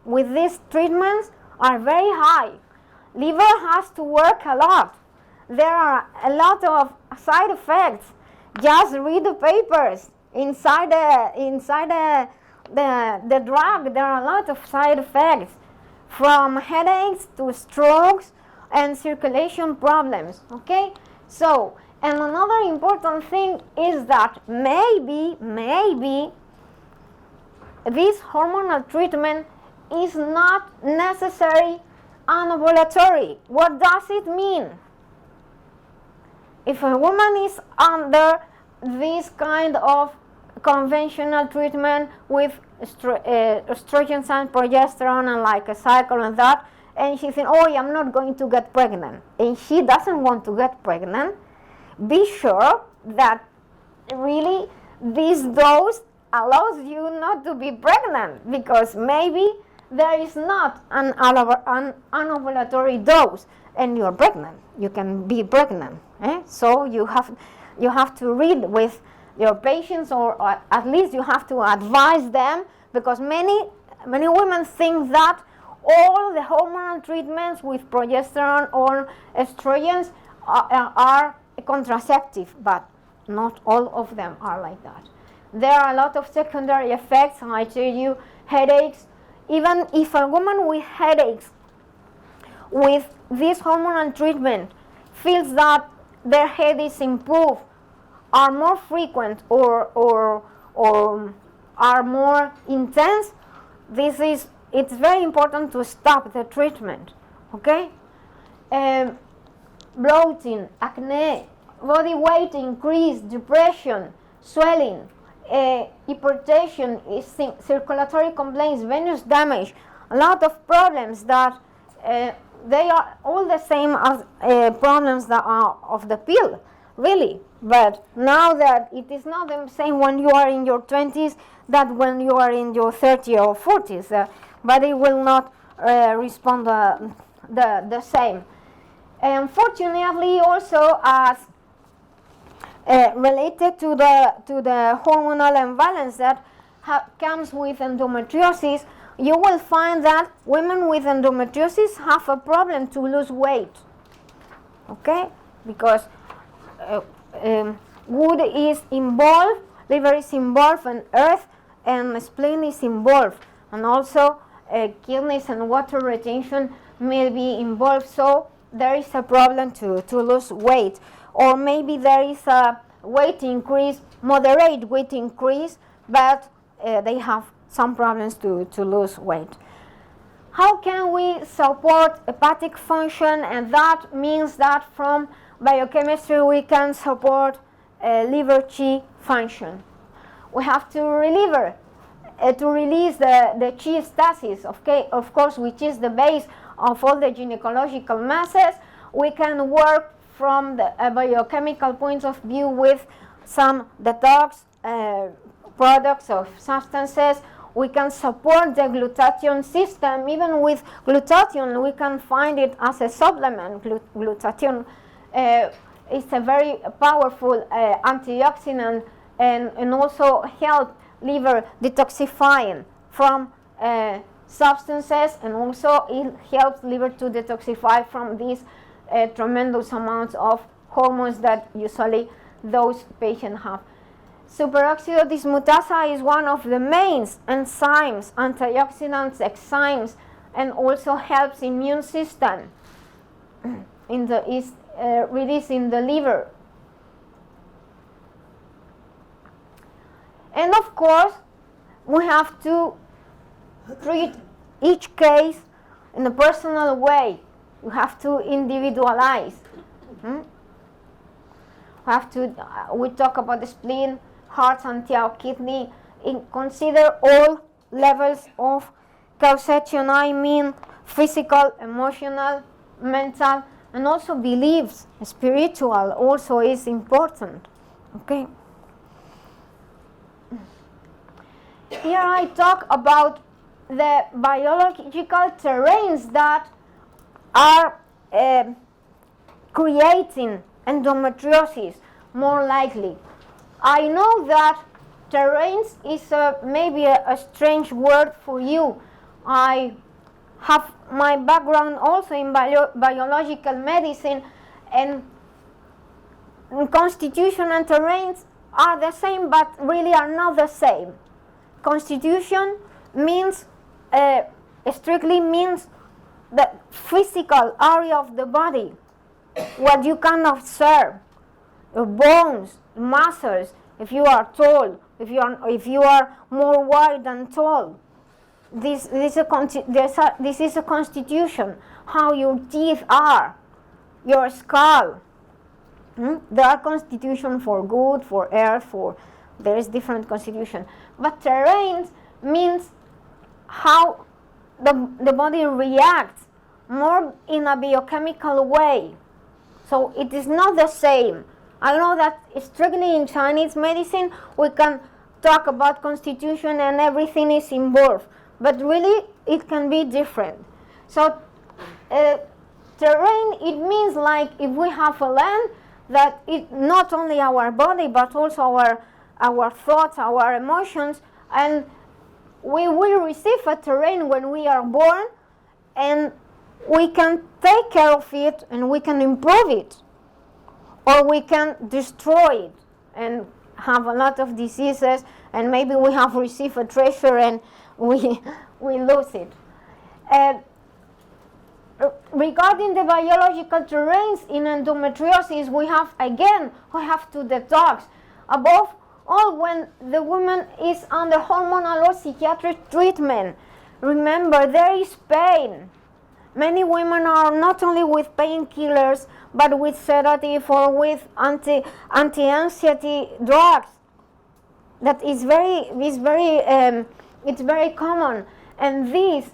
with these treatments are very high. Liver has to work a lot. There are a lot of side effects. Just read the papers. Inside the drug, there are a lot of side effects, from headaches to strokes and circulation problems. Okay? So, and another important thing is that maybe this hormonal treatment is not necessary anovulatory. What does it mean? If a woman is under this kind of conventional treatment with estrogens and progesterone and like a cycle and that, and she thinks, oh, I'm not going to get pregnant, and she doesn't want to get pregnant, be sure that really this dose allows you not to be pregnant, because maybe there is not an anovulatory dose and you're pregnant. You can be pregnant. So you have to read with your patients, or at least you have to advise them, because many women think that all the hormonal treatments with progesterone or estrogens are contraceptive, but not all of them are like that. There are a lot of secondary effects, and I tell you, headaches. Even if a woman with headaches with this hormonal treatment feels that their headaches improve, are more frequent, or are more intense, it's very important to stop the treatment. Okay? Bloating, acne, body weight increase, depression, swelling, hypertension, circulatory complaints, venous damage, a lot of problems that they are all the same as problems that are of the pill, really. But now that it is not the same when you are in your 20s that when you are in your 30s or 40s, but it will not respond the same. Unfortunately, also as related to the hormonal imbalance that comes with endometriosis, you will find that women with endometriosis have a problem to lose weight. Okay? Because wood is involved, liver is involved, and earth and spleen is involved, and also kidneys and water retention may be involved. So there is a problem to lose weight. Or maybe there is a weight increase, moderate weight increase, but they have some problems to lose weight. How can we support hepatic function? And that means that from biochemistry we can support liver Qi function. We have to release the Qi stasis, of course, which is the base of all the gynecological masses. We can work from the biochemical point of view with some detox products of substances. We can support the glutathione system. Even with glutathione, we can find it as a supplement. Glutathione is a very powerful antioxidant and also help liver detoxifying from substances, and also it helps liver to detoxify from these tremendous amounts of hormones that usually those patients have. Superoxide dismutase is one of the main enzymes, antioxidants, enzymes, and also helps immune system is released in the liver. And of course, we have to treat each case in a personal way. We have to individualize. We talk about the spleen, heart, and kidney. Consider all levels of causation. I mean physical, emotional, mental, and also beliefs. Spiritual also is important. Okay. Here I talk about the biological terrains that are creating endometriosis more likely. I know that terrains is maybe a strange word for you. I have my background also in biological medicine, and constitution and terrains are the same, but really are not the same. Constitution means, strictly means the physical area of the body, what you can observe, your bones, muscles, if you are tall, if you are more wide than tall. This is a constitution, how your teeth are, your skull. There are constitutions for good, for earth, there is different constitution. But terrains means how the body reacts more in a biochemical way. So it is not the same. I know that strictly in Chinese medicine we can talk about constitution and everything is involved, but really it can be different. So terrain, it means like if we have a land that it not only our body but also our thoughts, our emotions, and we will receive a terrain when we are born, and we can take care of it and we can improve it, or we can destroy it and have a lot of diseases, and maybe we have received a treasure and we lose it. Regarding the biological terrains in endometriosis, we have to detox. Above all, when the woman is under hormonal or psychiatric treatment, remember there is pain. Many women are not only with painkillers, but with sedative or with anti-anxiety drugs. That is it's very common, and this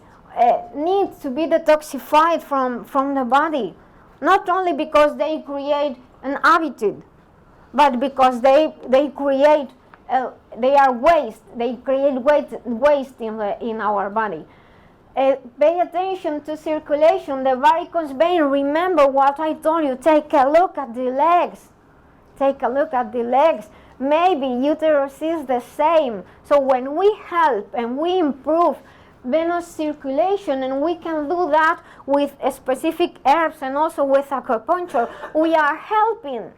needs to be detoxified from the body, not only because they create an attitude, but because they create waste. They create waste in our body. Pay attention to circulation, the varicose vein. Remember what I told you. Take a look at the legs. Take a look at the legs. Maybe uterus is the same. So when we help and we improve venous circulation, and we can do that with specific herbs and also with acupuncture, we are helping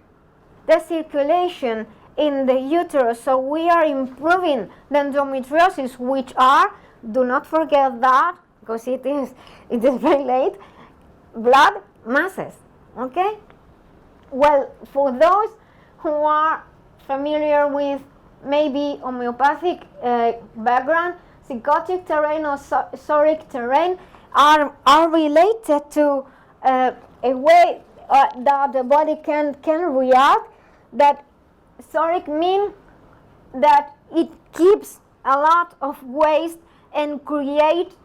the circulation in the uterus. So we are improving the endometriosis, which are, do not forget that, because it is very late, blood masses. Okay? Well, for those who are familiar with maybe homeopathic background, psychotic terrain or soric terrain are related to a way that the body can react. That soric means that it keeps a lot of waste and create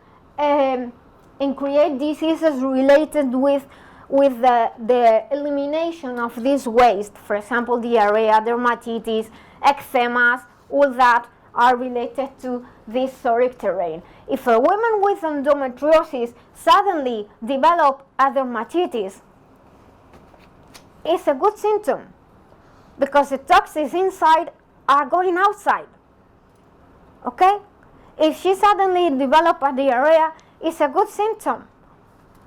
diseases related with the elimination of this waste. For example, diarrhea, dermatitis, eczemas, all that are related to this soric terrain. If a woman with endometriosis suddenly develops a dermatitis, it's a good symptom, because the toxins inside are going outside. Okay? If she suddenly develops a diarrhea, it's a good symptom,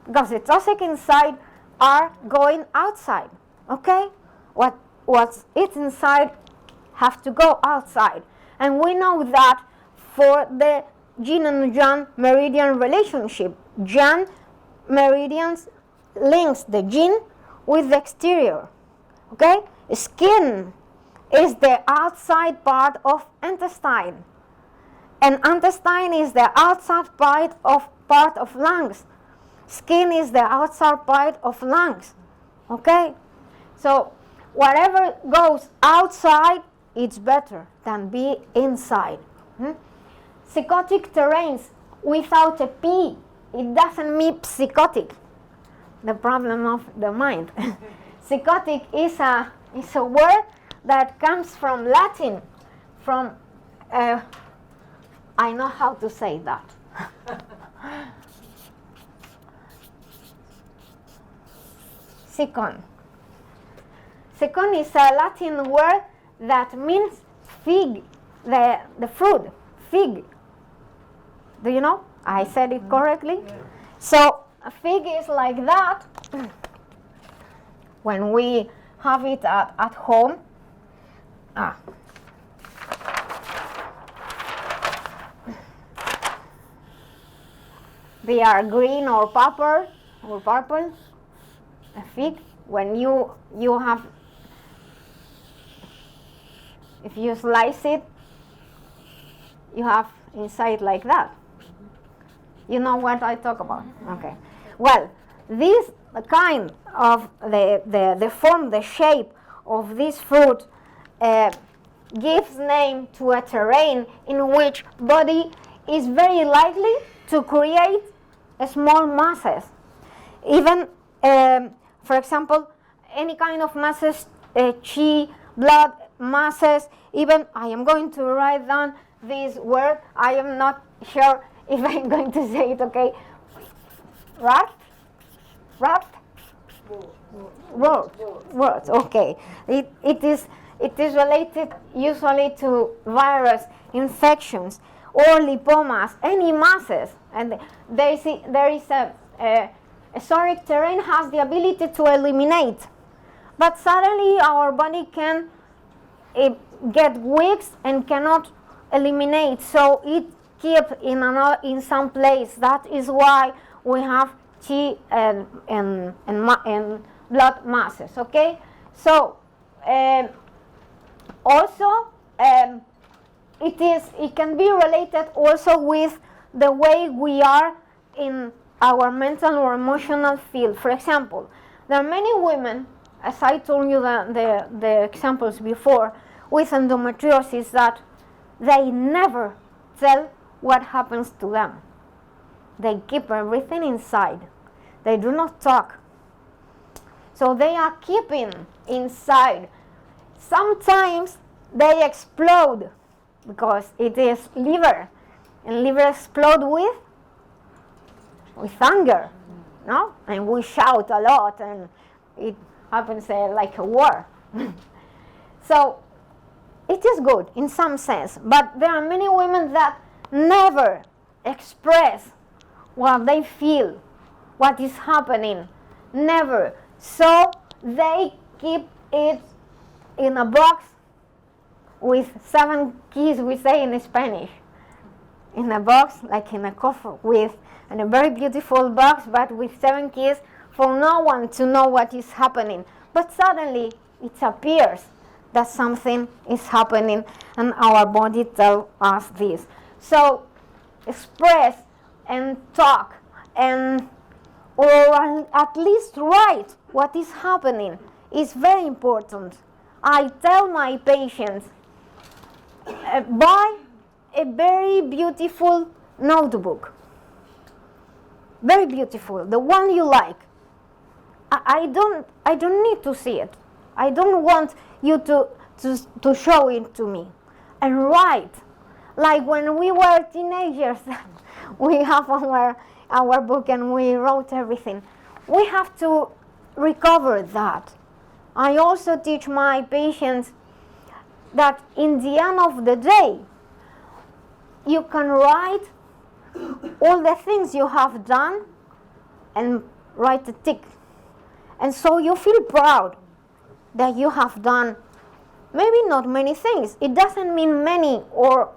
because the toxic inside are going outside. Okay? What's inside have to go outside. And we know that for the yin and yang meridian relationship, yang meridians links the yin with the exterior. Okay? Skin is the outside part of intestine, and intestine is the outside part of lungs. Skin is the outside part of lungs. Okay? So whatever goes outside, it's better than be inside. Psychotic terrains without a P, it doesn't mean psychotic, the problem of the mind. Psychotic is a word that comes from Latin, from, I know how to say that. Psychon. Psychon is a Latin word that means fig, the fruit, fig. Do you know? I said it correctly? Yeah. So a fig is like that. When we have it at home, they are green or purple, a fig. When you have, if you slice it, you have inside like that. You know what I talk about? Okay. Well, this kind of the form, the shape of this fruit gives name to a terrain in which body is very likely to create small masses. Even, for example, any kind of masses, chi, blood masses, even, I am going to write down this word, I am not sure if I'm going to say it, okay? Rat? Words, okay. It is related usually to virus infections or lipomas, any masses. And there is a sonic terrain has the ability to eliminate. But suddenly our body can get weak and cannot eliminate. So it keeps in some place. That is why we have chi and blood masses. Okay. So also it can be related also with the way we are in our mental or emotional field. For example, there are many women, as I told you the examples before, with endometriosis that they never tell what happens to them. They keep everything inside. They do not talk. So they are keeping inside. Sometimes they explode because it is liver, and liver explode with anger, no? And we shout a lot, and it happens like a war. So it is good in some sense, but there are many women that never express what they feel, what is happening, never. So they keep it in a box with 7 keys, we say in Spanish. In a box, like in a coffer, and a very beautiful box, but with 7 keys for no one to know what is happening. But suddenly it appears that something is happening, and our body tells us this. So express and talk, and or at least write what is happening is very important. I tell my patients, buy a very beautiful notebook, very beautiful, the one you like. I don't need to see it. I don't want you to show it to me. And write, like when we were teenagers, we have our book and we wrote everything. We have to recover that. I also teach my patients that in the end of the day, you can write all the things you have done and write a tick. And so you feel proud that you have done maybe not many things. It doesn't mean many or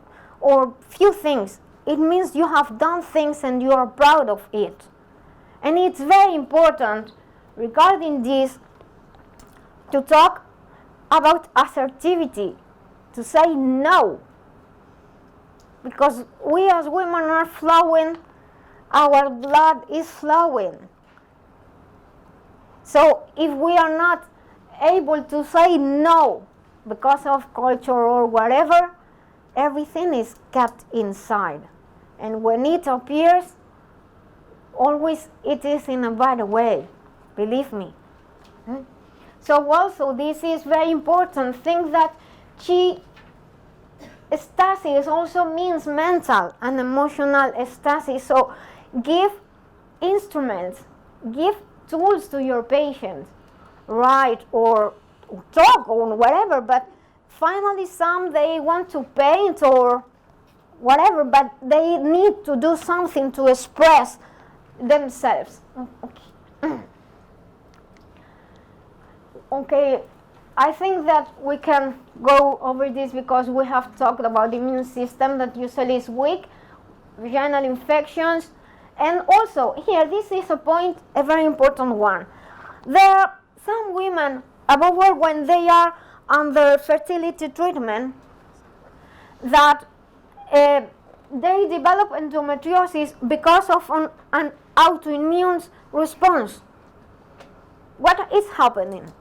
few things. It means you have done things and you are proud of it. And it's very important regarding this to talk about assertivity, to say no. Because we as women are flowing, our blood is flowing. So if we are not able to say no because of culture or whatever, everything is kept inside. And when it appears, always it is in a bad way, believe me. So also this is very important. Think that chi stasis also means mental and emotional stasis. So give instruments, give tools to your patients, write or talk or whatever, but finally some they want to paint or whatever, but they need to do something to express themselves. Okay. Okay, I think that we can go over this because we have talked about the immune system that usually is weak, vaginal infections, and also here this is a point, a very important one. There are some women, above all when they are under fertility treatment, that they develop endometriosis because of an autoimmune response. What is happening?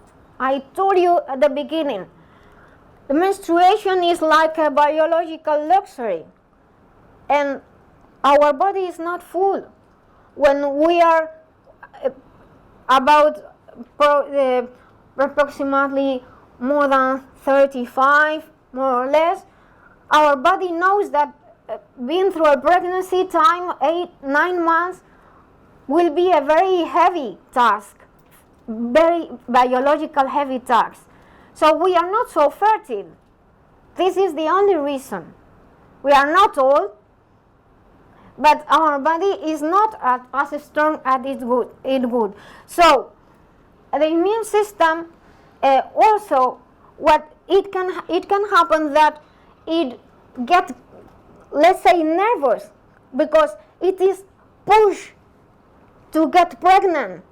I told you at the beginning, the menstruation is like a biological luxury, and our body is not full. When we are about approximately more than 35, more or less, our body knows that being through a pregnancy time, 8-9 months, will be a very heavy task, very biological heavy task. So we are not so fertile. This is the only reason. We are not old, but our body is not as strong as it would. So the immune system also, what it can happen that it get, let's say, nervous because it is pushed to get pregnant.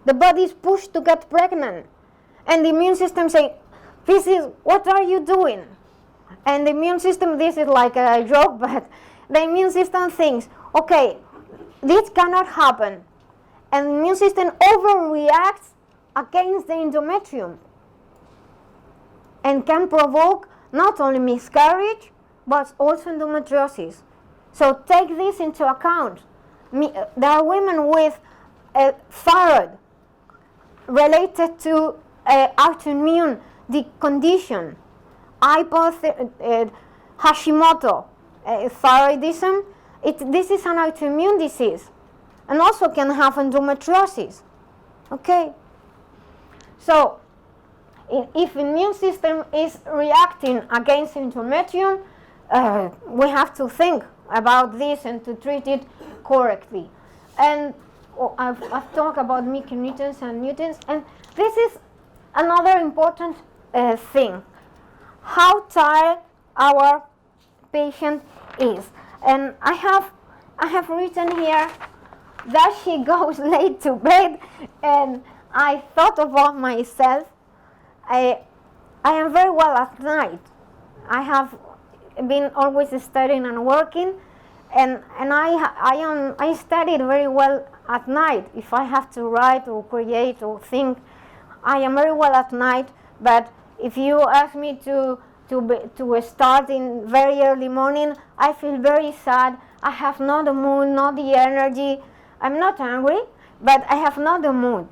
The body is pushed to get pregnant, and the immune system say, "This is what are you doing?" And the immune system, this is like a joke, but the immune system thinks, "Okay, this cannot happen," and the immune system overreacts against the endometrium and can provoke not only miscarriage but also endometriosis. So take this into account. There are women with thyroid related to autoimmune condition, Hashimoto thyroidism. This is an autoimmune disease, and also can have endometriosis. Okay. So, if immune system is reacting against endometrium, we have to think about this and to treat it correctly. And I've talked about micronutrients and nutrients, and this is another important thing: how tired our patient is. And I have written here that she goes late to bed, and I thought about myself. I am very well at night. I have been always studying and working, and I studied very well at night. If I have to write or create or think, I am very well at night. But if you ask me to start in very early morning, I feel very sad. I have not the mood, not the energy. I'm not angry, but I have not the mood.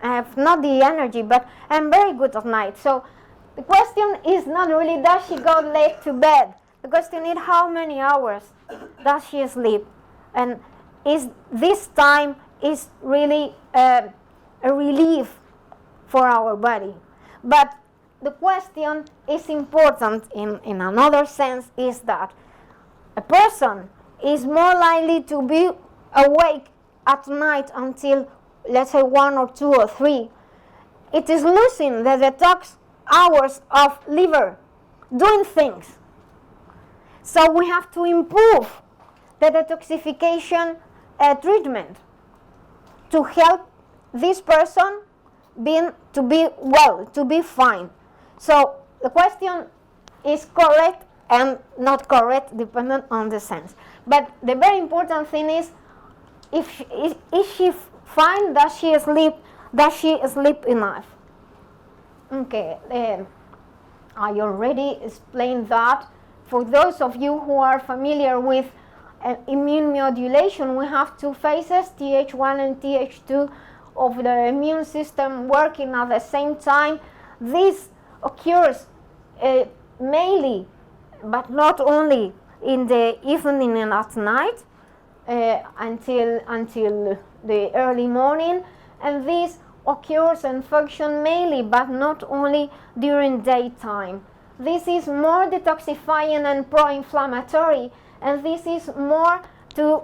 I have not the energy, but I'm very good at night. So the question is not really does she go late to bed. The question is how many hours does she sleep, and is this time is really a relief for our body. But the question is important in another sense, is that a person is more likely to be awake at night until, let's say, 1 or 2 or 3. It is losing the detox hours of liver doing things. So we have to improve the detoxification treatment to help this person to be well, to be fine. So the question is correct and not correct, depending on the sense. But the very important thing is, is she fine? Does she sleep enough? Okay, I already explained that. For those of you who are familiar with immune modulation, we have two phases, Th1 and Th2 of the immune system working at the same time. This occurs mainly, but not only, in the evening and at night until the early morning, and this occurs and functions mainly, but not only, during daytime. this is more detoxifying and pro-inflammatory, and this is more to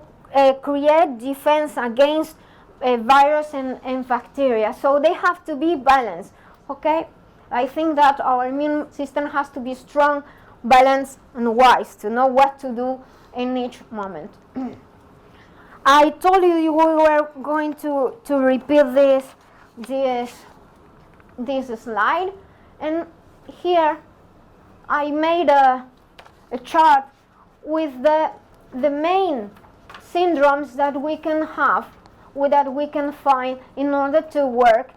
create defense against virus and bacteria. So they have to be balanced, okay? I think that our immune system has to be strong, balanced, and wise to know what to do in each moment. I told you we were going to repeat this slide, and here I made a chart with the main syndromes that we can have, that we can find in order to work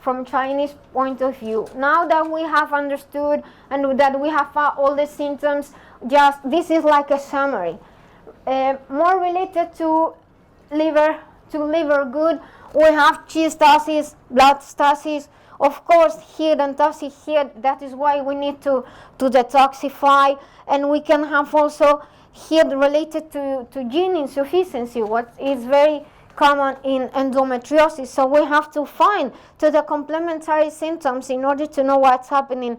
from Chinese point of view. Now that we have understood and that we have all the symptoms, just this is like a summary. More related to liver good, we have chi stasis, blood stasis, of course heat and toxic heat. That is why we need to detoxify, and we can have also heat related to gene insufficiency, what is very common in endometriosis. So we have to find to the complementary symptoms in order to know what's happening.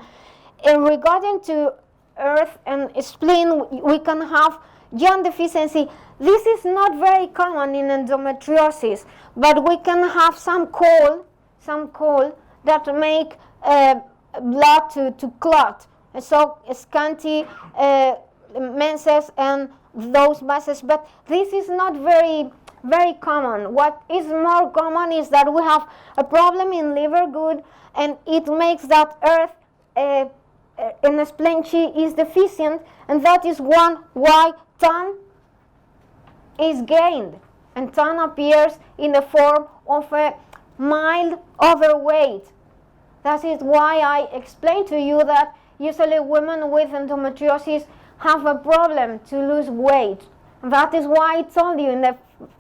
And regarding to earth and spleen, we can have gene deficiency. This is not very common in endometriosis, but we can have some cold that make blood to clot. So scanty menses and those masses, but this is not very common. What is more common is that we have a problem in liver good, and it makes that earth in the spleen chi is deficient, and that is why tan is gained, and tan appears in the form of a mild overweight. That is why I explained to you that usually women with endometriosis have a problem to lose weight. That is why I told you in the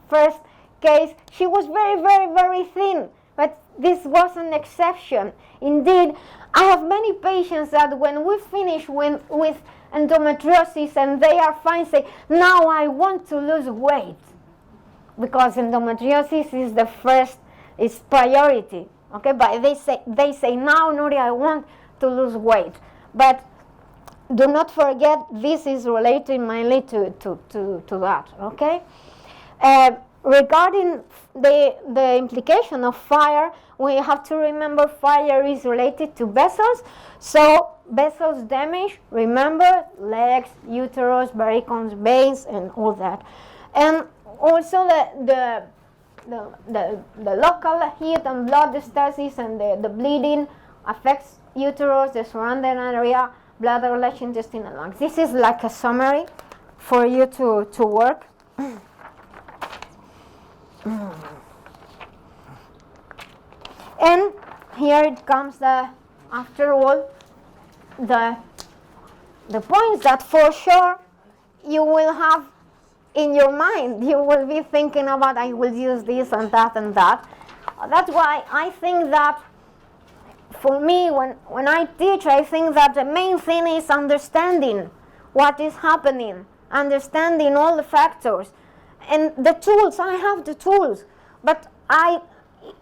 first case she was very thin, but this was an exception. Indeed, I have many patients that when we finish with endometriosis and they are fine, say, now I want to lose weight, because endometriosis is the first, is priority. Okay, but they say now, Nuria, I want to lose weight. But do not forget, this is related mainly to that. Okay. Regarding the implication of fire, we have to remember fire is related to vessels. So vessels damage, remember, legs, uterus, varicose veins, and all that. And also the local heat and blood stasis and the bleeding affects uterus, the surrounding area, bladder, large intestine, and lungs. This is like a summary for you to work. And here it comes after all, the points that for sure you will have in your mind. You will be thinking about, I will use this and that and that. That's why I think that for me, when I teach, I think that the main thing is understanding what is happening, understanding all the factors. And the tools, I have the tools, but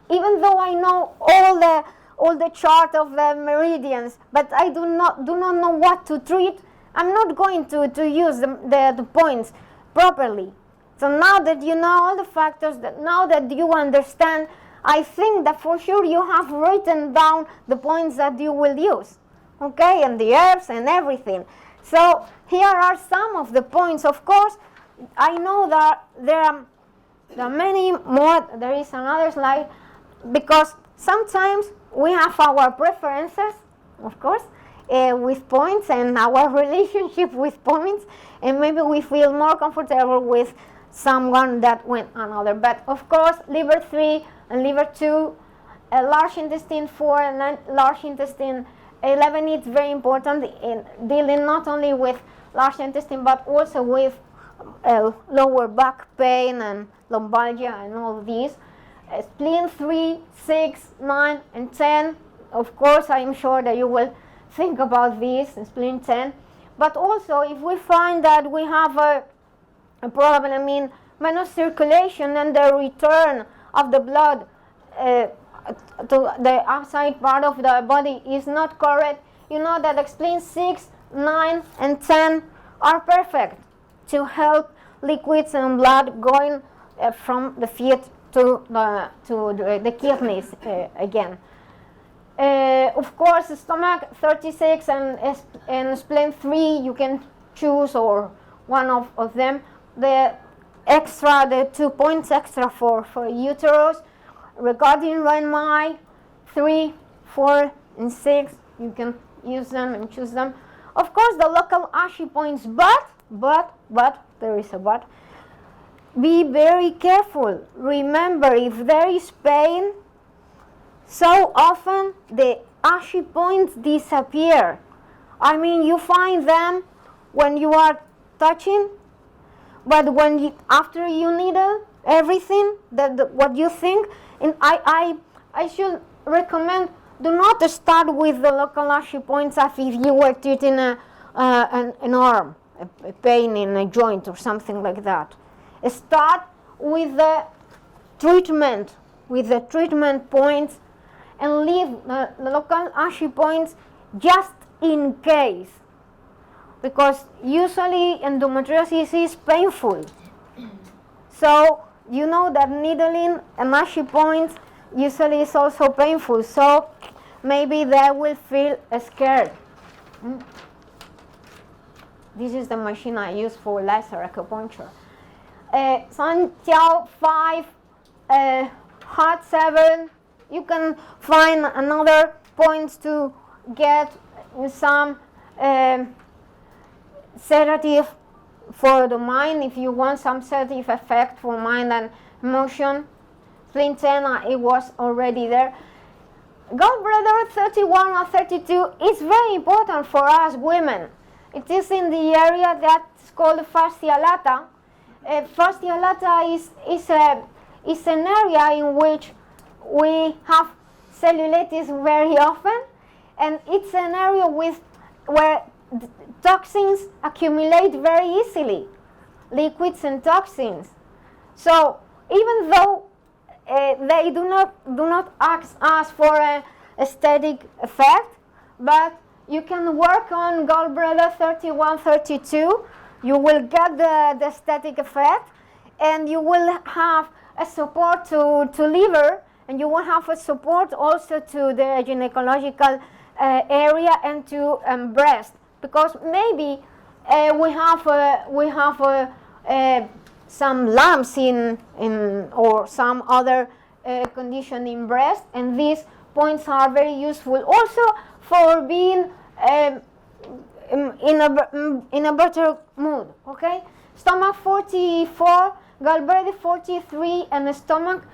even though I know all the chart of the meridians, but I do not know what to treat, I'm not going to use the points properly. So now that you know all the factors, now that you understand, I think that for sure you have written down the points that you will use, okay, and the herbs and everything. So here are some of the points. Of course, I know that there are many more. There is another slide, because sometimes we have our preferences, of course, with points, and our relationship with points, and maybe we feel more comfortable with someone that went another. But of course, liver 3 and liver 2, large intestine 4 and large intestine 11, it's very important in dealing not only with large intestine but also with lower back pain and lumbalgia and all these. Spleen 3, 6, 9, and 10. Of course, I am sure that you will think about this, spleen 10. But also, if we find that we have a problem, venous circulation and the return of the blood to the outside part of the body is not correct, you know that the spleen 6, 9, and 10 are perfect to help liquids and blood going from the feet to the kidneys again. Of course, stomach 36 and spleen 3, you can choose or one of them. The 2 points extra for uterus. Regarding Rhein-Main 3, 4, and 6, you can use them and choose them. Of course, the local ashy points, but, there is a but. Be very careful. Remember, if there is pain, so often the ashy points disappear. I mean, you find them when you are touching, but after you needle everything what you think, and I should recommend, do not start with the local ashy points as if you were treating an arm, a pain in a joint or something like that. Start with the treatment points, and leave the local ashy points just in case, because usually endometriosis is painful. So you know that needling and ashy points usually is also painful, so maybe they will feel scared. This is the machine I use for laser acupuncture. Sanjiao 5, Heart 7, you can find another points to get some sedative for the mind if you want some sedative effect for mind and emotion. Spleen 10, it was already there. Gallbladder 31 or 32 is very important for us women. It is in the area that's called fascia lata. Fascia lata is an area in which we have cellulitis very often, and it's an area where toxins accumulate very easily, liquids and toxins. So even though they do not ask for an aesthetic effect, but you can work on gallbladder 31, 32. You will get the aesthetic effect, and you will have a support to liver, and you will have a support also to the gynecological area and to breast, because maybe we have some lumps in or some other condition in breast, and these points are very useful also for being in a better mood. Okay, stomach 44, gallbladder 43, and stomach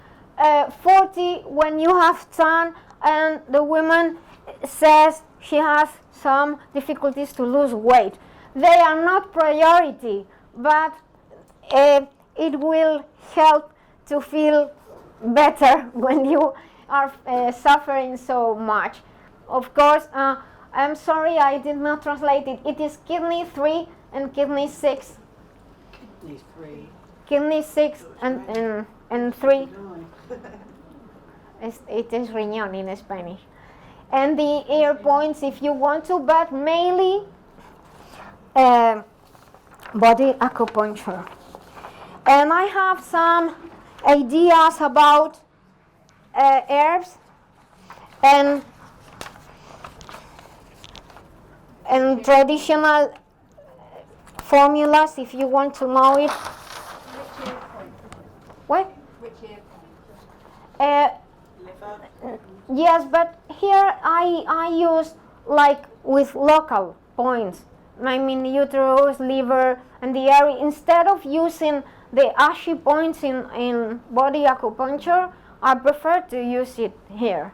40 when you have time and the woman says she has some difficulties to lose weight. They are not priority, but it will help to feel better when you are suffering so much. Of course, I'm sorry I did not translate it. It is kidney 3 and kidney 6. Kidney 3. Kidney 6 and 3. It is riñón in Spanish. And the ear points if you want to, but mainly body acupuncture. And I have some ideas about herbs and traditional formulas if you want to know it. What? Which ear? Yes, but here I use like with local points. I mean uterus, liver, and the area. Instead of using the ashy points in body acupuncture, I prefer to use it here.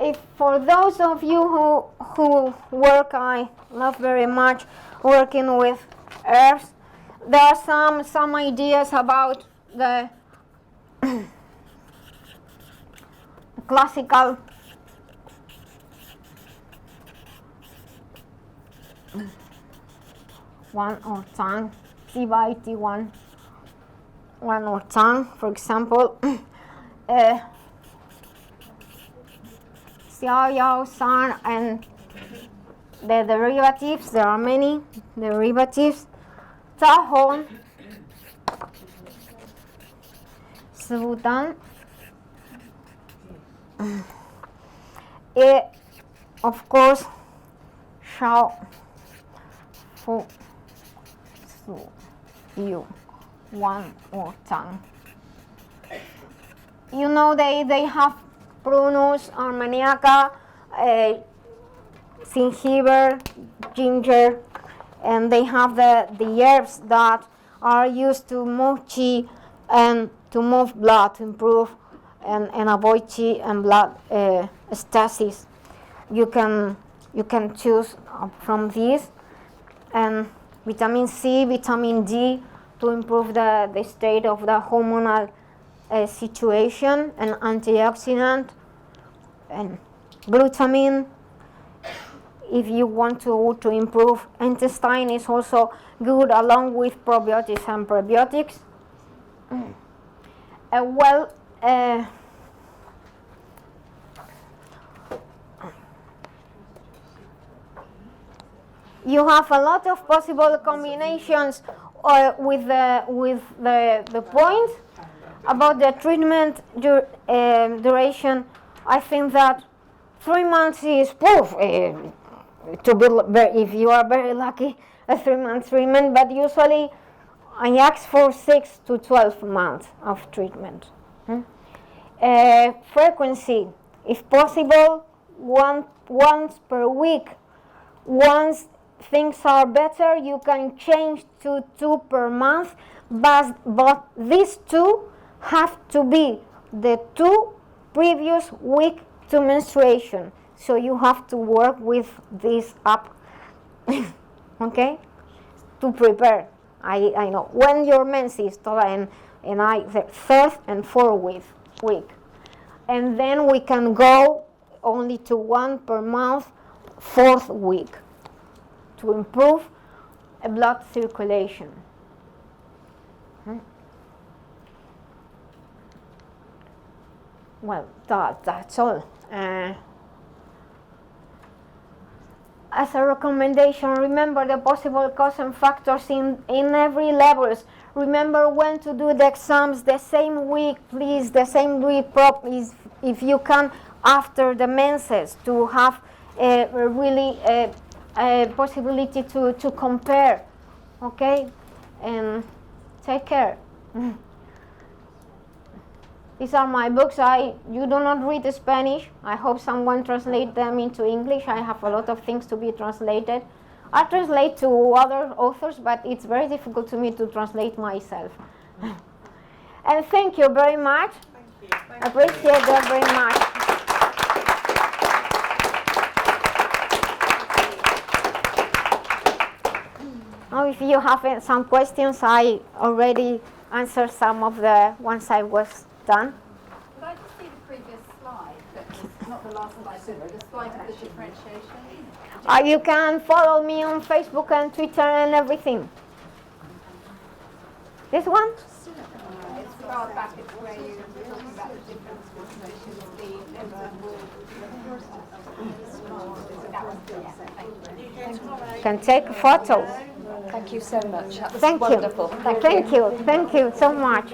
If for those of you who work, I love very much working with herbs. There are some ideas about the classical one or tongue, CYT one or tongue, for example. xiao, yao, san, and the derivatives. There are many derivatives. 杂红 Sudan. Of course, shao, fu, su, yu, one or tang. You know they have prunus, armeniaca, jengibre, ginger, and they have the herbs that are used to move qi and to move blood, to improve and avoid qi and blood stasis. You can choose from these, and vitamin C, vitamin D to improve the state of the hormonal situation, and antioxidant, and glutamine. If you want to improve intestine, is also good along with probiotics and prebiotics. You have a lot of possible combinations with the points about the treatment duration. I think that 3 months is proof. If you are very lucky, a 3-month treatment, but usually I ask for 6 to 12 months of treatment. Frequency, if possible, once per week. Once things are better, you can change to 2 per month, but these 2 have to be the 2 previous week to menstruation. So you have to work with this up, okay, to prepare. I know when your mens is and the 3rd and 4th week, and then we can go only to 1 per month, 4th week, to improve blood circulation. Well, that's all. As a recommendation, remember the possible cause and factors in every levels. Remember when to do the exams the same week, please, the same week, if you can, after the menses, to have a possibility to compare, okay? And take care. These are my books. You do not read Spanish. I hope someone translate them into English. I have a lot of things to be translated. I translate to other authors, but it's very difficult to me to translate myself. And thank you very much. Thank you. I appreciate that very much. Now, if you have some questions, I already answered some of the ones I was done. Could I just see the previous slide? That's not the last slide, the slide of the differentiation. You can follow me on Facebook and Twitter and everything. This one? It's far back, it's where you're talking about the difference between Can take a photo. Thank you so much. That was Thank wonderful. you. Thank you so much.